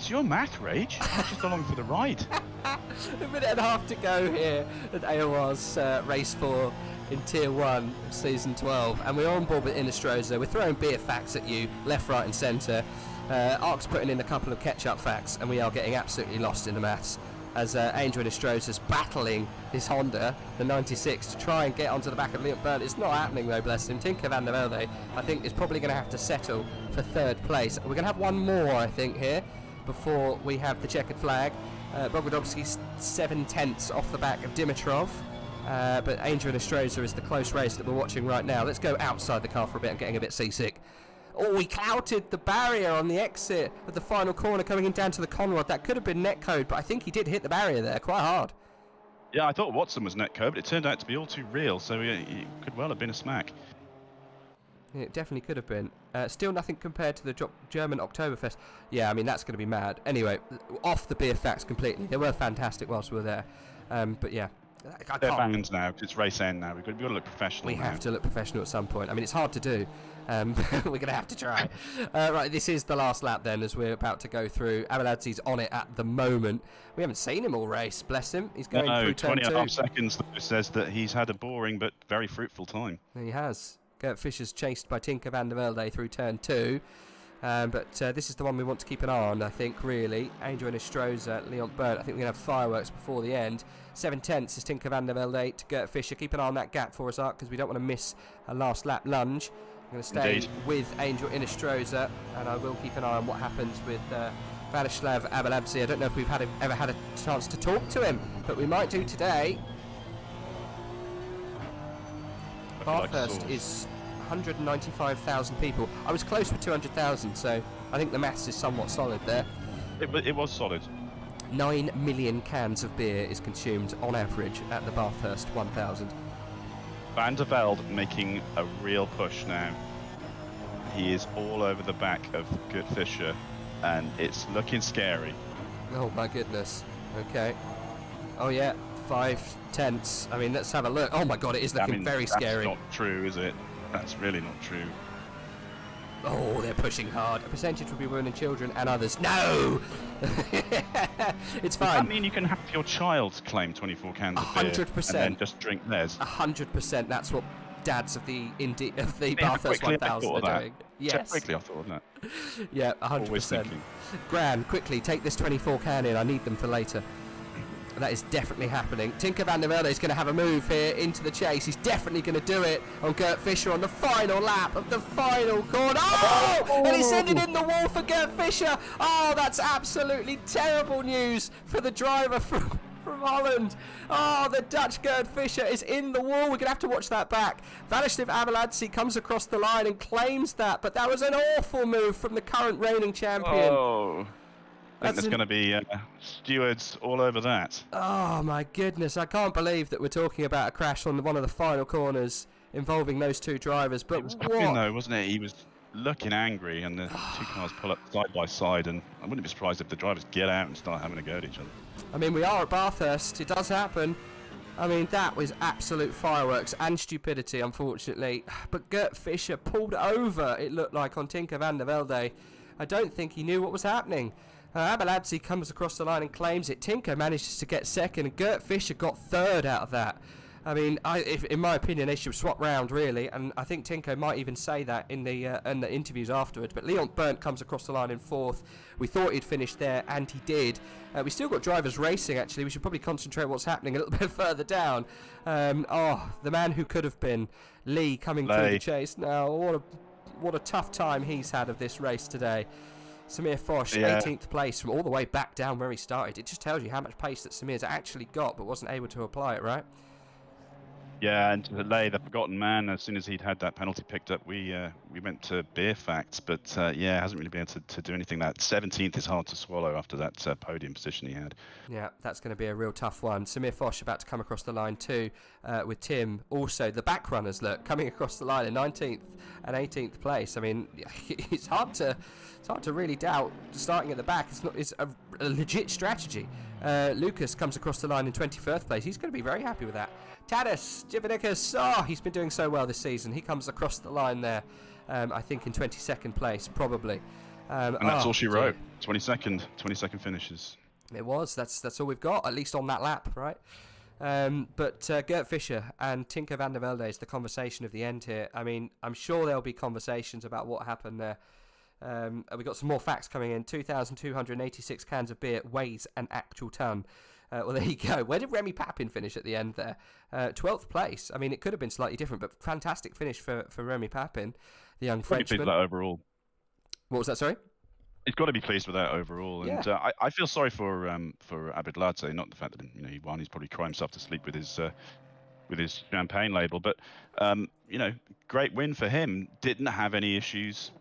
your math, Rage. You're just along for the ride. A minute and a half to go here at AOR's Race 4 in Tier 1 of Season 12. And we're on board with Inestrosa. We're throwing beer facts at you, left, right and centre. Ark's putting in a couple of catch-up facts, and we are getting absolutely lost in the maths. As Angel Inestrosa's battling his Honda, the 96, to try and get onto the back of Leon Byrne. It's not happening though, bless him. Tinker van der Velde, I think, is probably going to have to settle for 3rd place. We're going to have one more, I think, here, before we have the checkered flag. Bogdadovsky's 7/10 off the back of Dimitrov. But Angel Inestrosa is the close race that we're watching right now. Let's go outside the car for a bit. I'm getting a bit seasick. Oh, he clouted the barrier on the exit of the final corner coming in down to the Conrod. That could have been netcode, but I think he did hit the barrier there quite hard. Yeah, I thought Watson was netcode, but it turned out to be all too real, so it could well have been a smack. Yeah, it definitely could have been. Still nothing compared to the German Oktoberfest. Yeah, I mean, that's going to be mad. Anyway, off the beer facts completely. They were fantastic whilst we were there. But yeah. They're banned now, because it's race end now. We've got to look professional. We have to look professional at some point. I mean, it's hard to do. We're going to have to try. Right, this is the last lap then, as we're about to go through. Abeladzi's on it at the moment. We haven't seen him all race, bless him. He's going through turn 2. 20.5 seconds says that he's had a boring but very fruitful time. He has. Gert Fischer's chased by Tinker van der Velde through turn 2. But this is the one we want to keep an eye on, I think, really. Angel Inestrosa, Leon Byrne. I think we're going to have fireworks before the end. 7/10 is Tinker van der Velde to Gert Fischer. Keep an eye on that gap for us, Art, because we don't want to miss a last lap lunge. I'm going to stay with Angel Inestrosa, and I will keep an eye on what happens with Vladislav Abeladze. I don't know if we've ever had a chance to talk to him, but we might do today. Bathurst is 195,000 people. I was close with 200,000, so I think the maths is somewhat solid there. It was solid. 9 million cans of beer is consumed on average at the Bathurst 1000. Van der Velde making a real push now. He is all over the back of Gert Fischer, and it's looking scary. Oh my goodness. Okay. Oh yeah, 5/10. I mean, let's have a look. Oh my god, it is looking very scary. That's not true, is it? That's really not true. Oh, they're pushing hard. A percentage will be women and children and others. No! It's fine. Does that mean you can have your child claim 24 cans of beer 100%. and then just drink theirs? 100%. That's what dads of the Bathurst 1000 are doing. Yes. Quickly, I thought of that. Yeah, 100%. Always thinking. Gran, quickly, take this 24 can in. I need them for later. That is definitely happening. Tinker van der Velde is going to have a move here into the chase. He's definitely going to do it on Gert Fischer on the final lap of the final corner. Oh! And he's sending in the wall for Gert Fischer. Oh, that's absolutely terrible news for the driver from Holland. Oh, the Dutch Gert Fischer is in the wall. We're going to have to watch that back. Vladislav Abeladze comes across the line and claims that, but that was an awful move from the current reigning champion. Oh. I think there's going to be stewards all over that. Oh my goodness, I can't believe that we're talking about a crash on one of the final corners involving those two drivers. But it was happening though, wasn't it? He was looking angry, and the two cars pull up side by side, and I wouldn't be surprised if the drivers get out and start having a go at each other. I mean, we are at Bathurst, it does happen. I mean, that was absolute fireworks and stupidity, unfortunately. But Gert Fischer pulled over, it looked like, on Tinker van der Velde. I don't think he knew what was happening. Abeladze comes across the line and claims it. Tinker manages to get second, and Gert Fischer got third out of that. I mean, in my opinion, they should swap round, really, and I think Tinker might even say that in the interviews afterwards. But Leon Byrne comes across the line in fourth. We thought he'd finish there, and he did. We still got drivers racing, actually. We should probably concentrate on what's happening a little bit further down. The man who could have been, Lee, coming through the chase. Now, what a tough time he's had of this race today. Samir Foch, 18th place from all the way back down where he started. It just tells you how much pace that Samir's actually got, but wasn't able to apply it, right? Yeah, and to lay the forgotten man, as soon as he'd had that penalty picked up, we went to beer facts, but yeah, hasn't really been able to do anything. That 17th is hard to swallow after that podium position he had. Yeah, that's going to be a real tough one. Samir Foch about to come across the line too, with Tim. Also, the back runners, look, coming across the line in 19th and 18th place. I mean, it's hard to really doubt starting at the back. It's a legit strategy. Lucas comes across the line in 21st place. He's going to be very happy with that. Tadas Jivanikas, he's been doing so well this season. He comes across the line there, I think in 22nd place, probably. And that's all she wrote. 22nd finishes. It was. That's all we've got, at least on that lap, right? But Gert Fischer and Tinker van der Velde is the conversation of the end here. I mean, I'm sure there'll be conversations about what happened there. We've got some more facts coming in. 2,286 cans of beer weighs an actual ton. Well, there you go. Where did Remy Papin finish at the end there? 12th place. I mean, it could have been slightly different, but fantastic finish for Remy Papin, the young Frenchman. Pleased with that overall. What was that, sorry? He's got to be pleased with that overall, and Yeah. I feel sorry for Abedladze, not the fact that he won. He's probably cried himself to sleep with his champagne label, but great win for him. Didn't have any issues.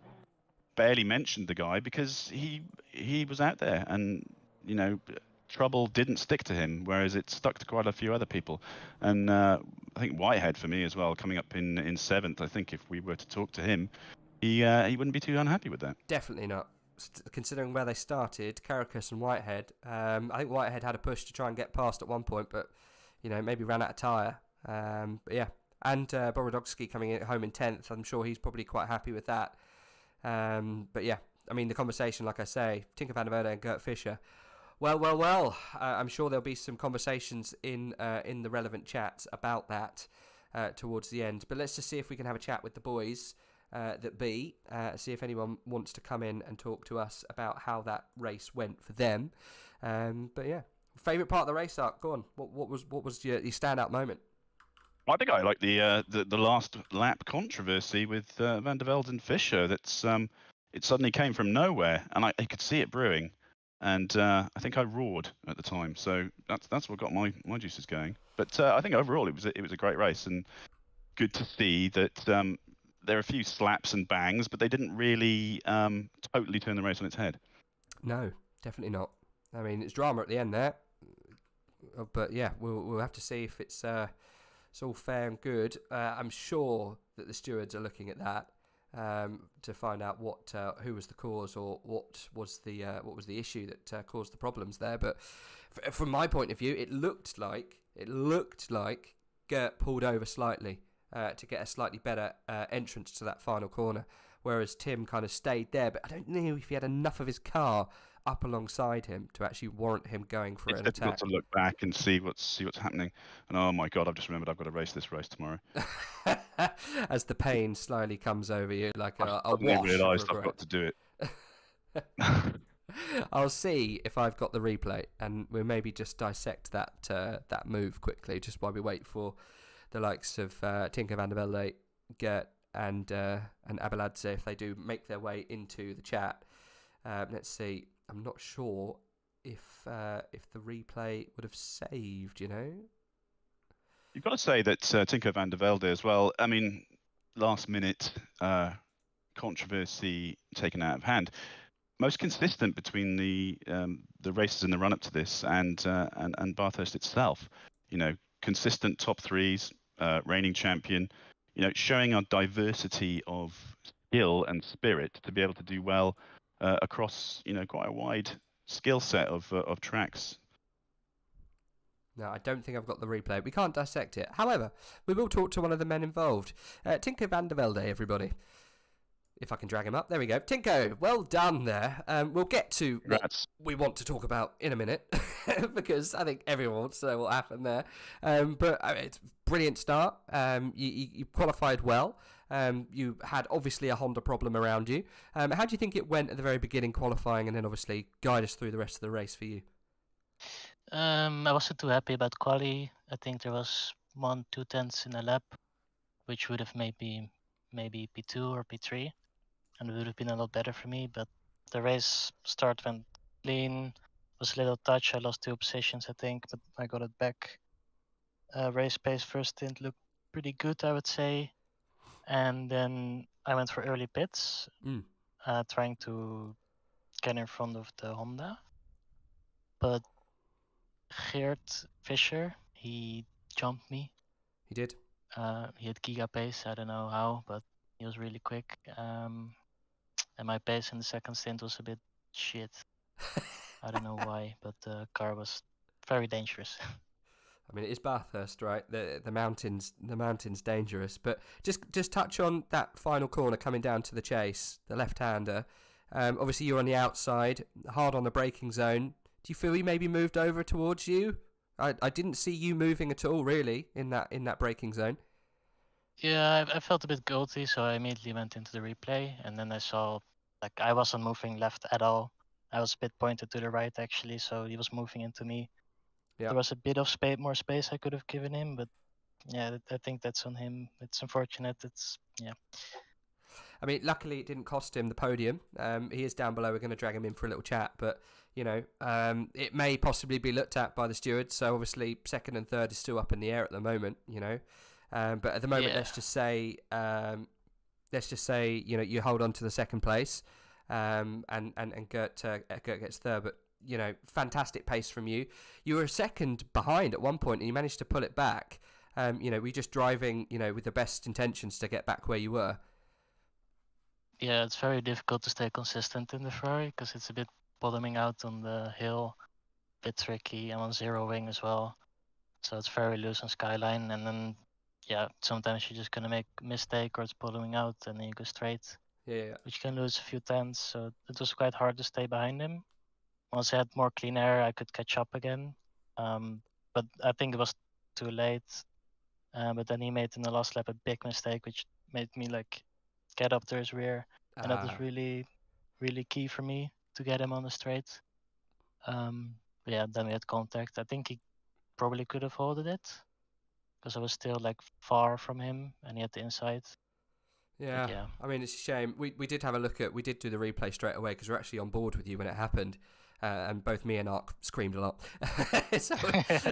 Barely mentioned the guy because he was out there, and trouble didn't stick to him, whereas it stuck to quite a few other people. And I think Whitehead for me as well, coming up in 7th. I think if we were to talk to him, he wouldn't be too unhappy with that. Definitely not. Considering where they started, Caracas and Whitehead, I think Whitehead had a push to try and get past at one point, but maybe ran out of tyre. But yeah, and Borodowski coming in home in 10th. I'm sure he's probably quite happy with that. But yeah, I mean the conversation, like I say, Tinker van der Velde and Gert Fischer. Well. I'm sure there'll be some conversations in the relevant chats about that towards the end. But let's just see if we can have a chat with the boys. See if anyone wants to come in and talk to us about how that race went for them. But yeah, favourite part of the race, Art? Go on. What was your standout moment? I think I like the last lap controversy with Van der Velde and Fischer. That's it suddenly came from nowhere, and I could see it brewing, and I think I roared at the time. So that's what got my juices going. But I think overall it was a great race, and good to see that. There are a few slaps and bangs, but they didn't really totally turn the race on its head. No, definitely not. I mean, it's drama at the end there, but yeah, we'll have to see if it's all fair and good. I'm sure that the stewards are looking at that to find out who was the cause or what was the issue that caused the problems there. But from my point of view, it looked like Gert pulled over slightly. To get a slightly better entrance to that final corner, whereas Tim kind of stayed there. But I don't know if he had enough of his car up alongside him to actually warrant him going for an attack. It's difficult to look back and see what's happening. And oh my God, I've just remembered I've got to race this race tomorrow. As the pain slowly comes over you, like a I wash. realised I've got to do it. I'll see if I've got the replay, and we'll maybe just dissect that move quickly, just while we wait for the likes of Tinker van der Velde, Gert, and Abedladze, if they do make their way into the chat. Let's see. I'm not sure if the replay would have saved. You've got to say that Tinker van der Velde as well. I mean, last minute controversy taken out of hand. Most consistent between the races in the run up to this and Bathurst itself. Consistent top threes. Reigning champion, showing our diversity of skill and spirit to be able to do well across, quite a wide skill set of tracks. No, I don't think I've got the replay. We can't dissect it. However, we will talk to one of the men involved. Tinker van der Velde, everybody. If I can drag him up. There we go. Tinko, well done there. We'll get to what we want to talk about in a minute because I think everyone wants to know what happened there. But it's a brilliant start. You qualified well. You had obviously a Honda problem around you. How do you think it went at the very beginning qualifying, and then obviously guide us through the rest of the race for you? I wasn't too happy about quali. I think there was 1-2 tenths in a lap, which would have maybe P2 or P3. And it would have been a lot better for me, but the race start went clean. Was a little touch. I lost 2 positions, I think, but I got it back. Race pace first stint looked pretty good, I would say. And then I went for early pits, trying to get in front of the Honda. But Geert Fischer, he jumped me. He did. He had giga pace. I don't know how, but he was really quick. And my pace in the second stint was a bit shit. I don't know why, but the car was very dangerous. I mean, it is Bathurst, right? The mountains dangerous. But just touch on that final corner coming down to the chase, the left-hander. Obviously, you're on the outside, hard on the braking zone. Do you feel he maybe moved over towards you? I didn't see you moving at all, really, in that braking zone. Yeah, I felt a bit guilty, so I immediately went into the replay, and then I saw, like, I wasn't moving left at all. I was a bit pointed to the right, actually, so he was moving into me. Yeah. There was a bit of more space I could have given him, but yeah, I think that's on him. It's unfortunate. I mean, luckily it didn't cost him the podium. He is down below. We're going to drag him in for a little chat, but it may possibly be looked at by the stewards. So obviously, second and third is still up in the air at the moment. But at the moment, let's just say, you hold on to the second place, and Gert gets third. But fantastic pace from you. You were a second behind at one point, and you managed to pull it back. Were you just driving, with the best intentions to get back where you were? Yeah, it's very difficult to stay consistent in the Ferrari because it's a bit bottoming out on the hill, a bit tricky. I'm on zero wing as well, so it's very loose on Skyline. And then, sometimes you're just gonna make a mistake or it's bottoming out, and then you go straight. Yeah. Which you can lose a few tenths. So it was quite hard to stay behind him. Once I had more clean air, I could catch up again. But I think it was too late. But then he made in the last lap a big mistake, which made me get up to his rear, and that was really, really key for me to get him on the straight. Then we had contact. I think he probably could have holded it because I was still far from him, and he had the inside. Yeah. I mean, it's a shame. We did have a look at. We did do the replay straight away because we're actually on board with you when it happened. And both me and Ark screamed a lot, so,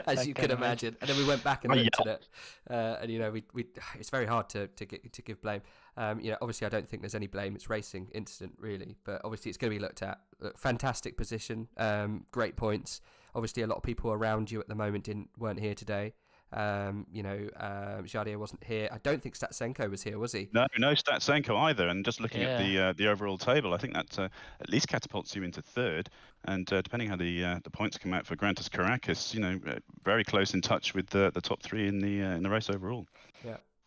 as you can imagine. And then we went back and looked at it, and we it's very hard to give blame. Obviously I don't think there's any blame. It's racing incident really, but obviously it's going to be looked at. Fantastic position, great points. Obviously a lot of people around you at the moment weren't here today. Jardier wasn't here. I don't think Statsenko was here, was he? No Statsenko either. And just looking at the overall table, I think that at least catapults you into third. And depending how the points come out for Grantas Caracas, very close in touch with the top three in the race overall.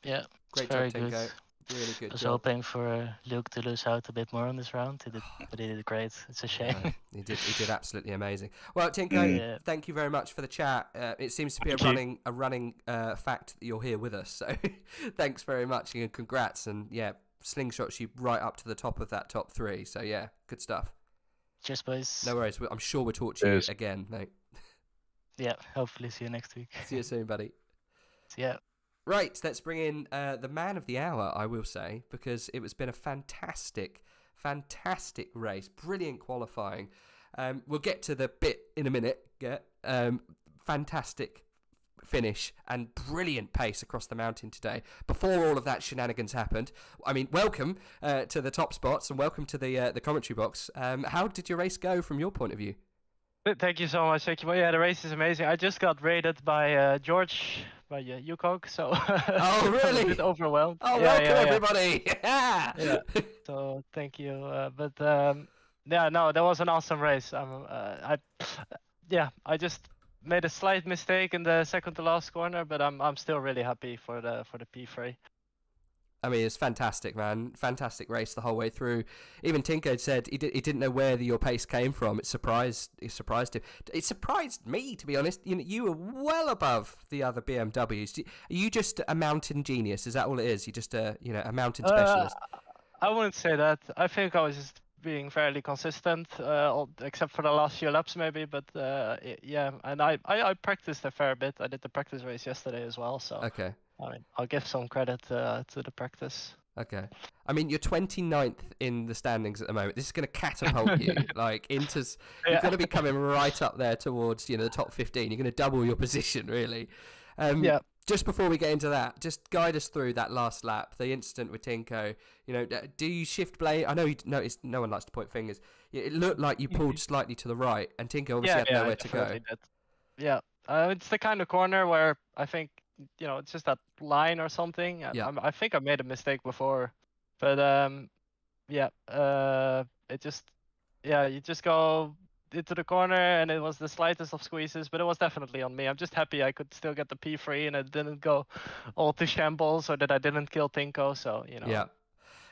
Yeah. Great job, Tinko. good. Really good. I was job. hoping for Luke to lose out a bit more on this round, but he did great. It's a shame. He did absolutely amazing. Well, Tinko, thank you very much for the chat. It seems to be a running fact that you're here with us. So thanks very much and congrats. And slingshots you right up to the top of that top three. So good stuff. Cheers, boys. No worries. I'm sure we'll talk to you again, mate. Yeah, hopefully see you next week. See you soon, buddy. See ya. Right, let's bring in the man of the hour, I will say, because it has been a fantastic race. Brilliant qualifying. We'll get to the bit in a minute. Fantastic finish and brilliant pace across the mountain today. Before all of that shenanigans happened, I mean, welcome to the top spots and welcome to the commentary box. How did your race go from your point of view? Thank you so much. Thank you. Well, yeah, the race is amazing. I just got rated by George, by UCOG, so oh really? I'm a bit overwhelmed. Oh, welcome everybody! Yeah. So thank you. No, that was an awesome race. I just made a slight mistake in the second to last corner, but I'm still really happy for the P3. I mean, it's fantastic, man. Fantastic race the whole way through. Even Tinko said he didn't know where your pace came from. It surprised him. It surprised me, to be honest. You were well above the other BMWs. Are you just a mountain genius? Is that all it is? You're just a mountain specialist? I wouldn't say that. I think I was just being fairly consistent, except for the last few laps maybe. But and I practiced a fair bit. I did the practice race yesterday as well. So okay. I mean, I'll give some credit to the practice. Okay. I mean, you're 29th in the standings at the moment. This is going to catapult you into. You're going to be coming right up there towards the top 15. You're going to double your position, really. just before we get into that, just guide us through that last lap, the incident with Tinko. You know, do you shift blade? I know you noticed no one likes to point fingers. It looked like you pulled slightly to the right, and Tinko obviously had nowhere to go. Did. Yeah, it's the kind of corner where I think, you know, it's just that line or something. I think I made a mistake before, but you just go into the corner, and it was the slightest of squeezes, but it was definitely on me. I'm just happy I could still get the P3 and it didn't go all to shambles, or that I didn't kill Tinko. So, you know.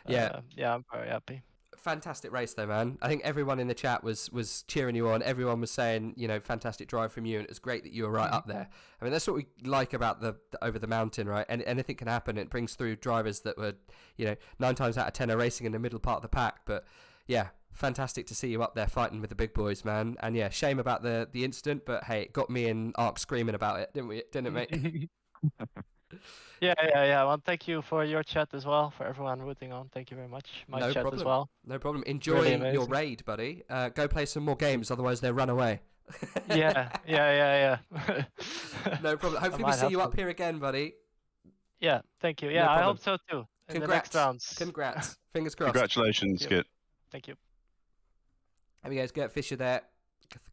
Yeah, I'm very happy. Fantastic race though, man. I think everyone in the chat was cheering you on. Everyone was saying, you know, fantastic drive from you, and it was great that you were right up there. I mean, that's what we like about the over the mountain, right? And anything can happen. It brings through drivers that were, you know, 9 times out of 10 are racing in the middle part of the pack. But yeah, fantastic to see you up there fighting with the big boys, man. And yeah, shame about the incident, but hey, it got me and Ark screaming about it, didn't it, mate? Yeah. Well, thank you for your chat as well, for everyone rooting on. Thank you very much. My chat as well. No problem. Enjoy your raid, buddy. Go play some more games, otherwise they'll run away. Yeah. No problem. Hopefully we see you up here again, buddy. Yeah, thank you. Yeah, I hope so too. In the next rounds. Congrats. Fingers crossed. Congratulations, Skit. Thank you. There we go. Gert Fisher there.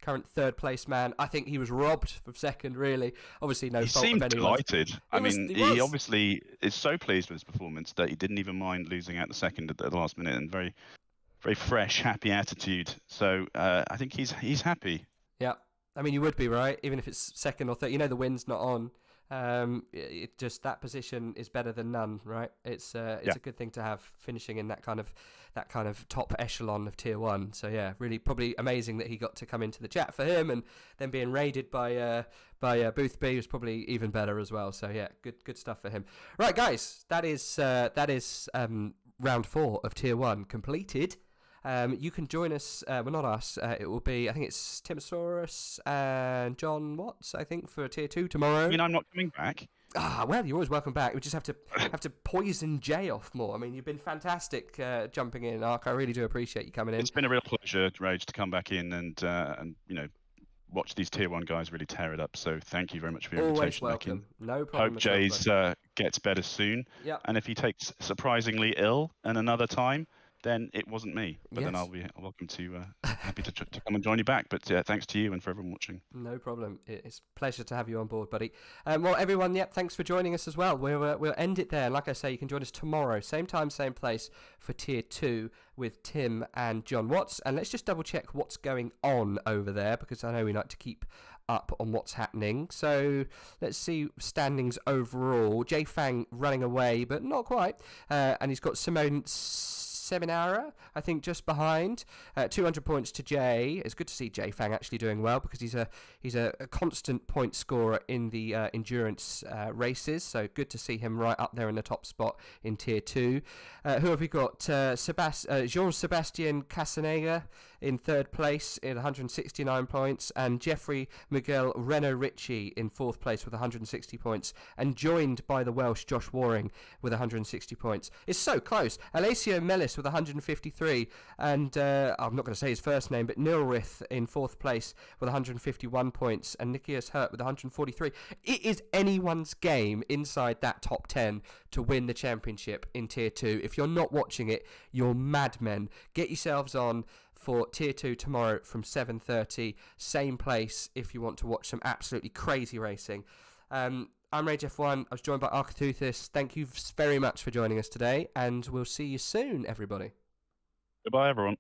Current third place man. I think he was robbed of second, really. Obviously, no fault of anyone. He seemed delighted. He obviously is so pleased with his performance that he didn't even mind losing out the second at the last minute, and very, very fresh, happy attitude. So I think he's happy. Yeah, I mean, you would be, right? Even if it's second or third, you know, the wind's not on. It just, that position is better than none, right? It's a good thing to have, finishing in that kind of top echelon of tier 1. So yeah, really probably amazing that he got to come into the chat for him, and then being raided by Booth B was probably even better as well. So yeah, good stuff for him. Right, guys, that is round 4 of tier 1 completed. You can join us, well, not us, it will be, I think it's Timosaurus and John Watts, I think, for tier 2 tomorrow. I mean, I'm not coming back. Ah, well, you're always welcome back. We just have to poison Jay off more. I mean, you've been fantastic jumping in, Ark. I really do appreciate you coming in. It's been a real pleasure, Rage, to come back in and you know, watch these tier 1 guys really tear it up. So thank you very much for your invitation. Always welcome. No problem. Hope Jay's gets better soon. Yeah. And if he takes surprisingly ill and another time, then it wasn't me. But then I'll be welcome to, happy to come and join you back. But thanks to you and for everyone watching. No problem. It's a pleasure to have you on board, buddy. Well, everyone, thanks for joining us as well. We'll end it there. Like I say, you can join us tomorrow, same time, same place, for tier 2 with Tim and John Watts. And let's just double check what's going on over there, because I know we like to keep up on what's happening. So let's see standings overall. Jay Fang running away, but not quite. And he's got Simone Seminara, I think, just behind. 200 points to Jay. It's good to see Jay Fang actually doing well, because he's a constant point scorer in the endurance races. So good to see him right up there in the top spot in tier 2. Who have we got? Jean-Sebastien Casanega in third place in 169 points, and Jeffrey Miguel Renault Ritchie in fourth place with 160 points, and joined by the Welsh Josh Waring with 160 points. It's so close. Alessio Mellis with 153, and I'm not going to say his first name, but Nilrith in fourth place with 151 points, and Nikias Hurt with 143. It is anyone's game inside that top 10 to win the championship in tier 2. If you're not watching it, you're madmen. Get yourselves on for tier 2 tomorrow from 7:30. Same place if you want to watch some absolutely crazy racing. I'm RageF1. I was joined by Arcathuthis. Thank you very much for joining us today, and we'll see you soon, everybody. Goodbye, everyone.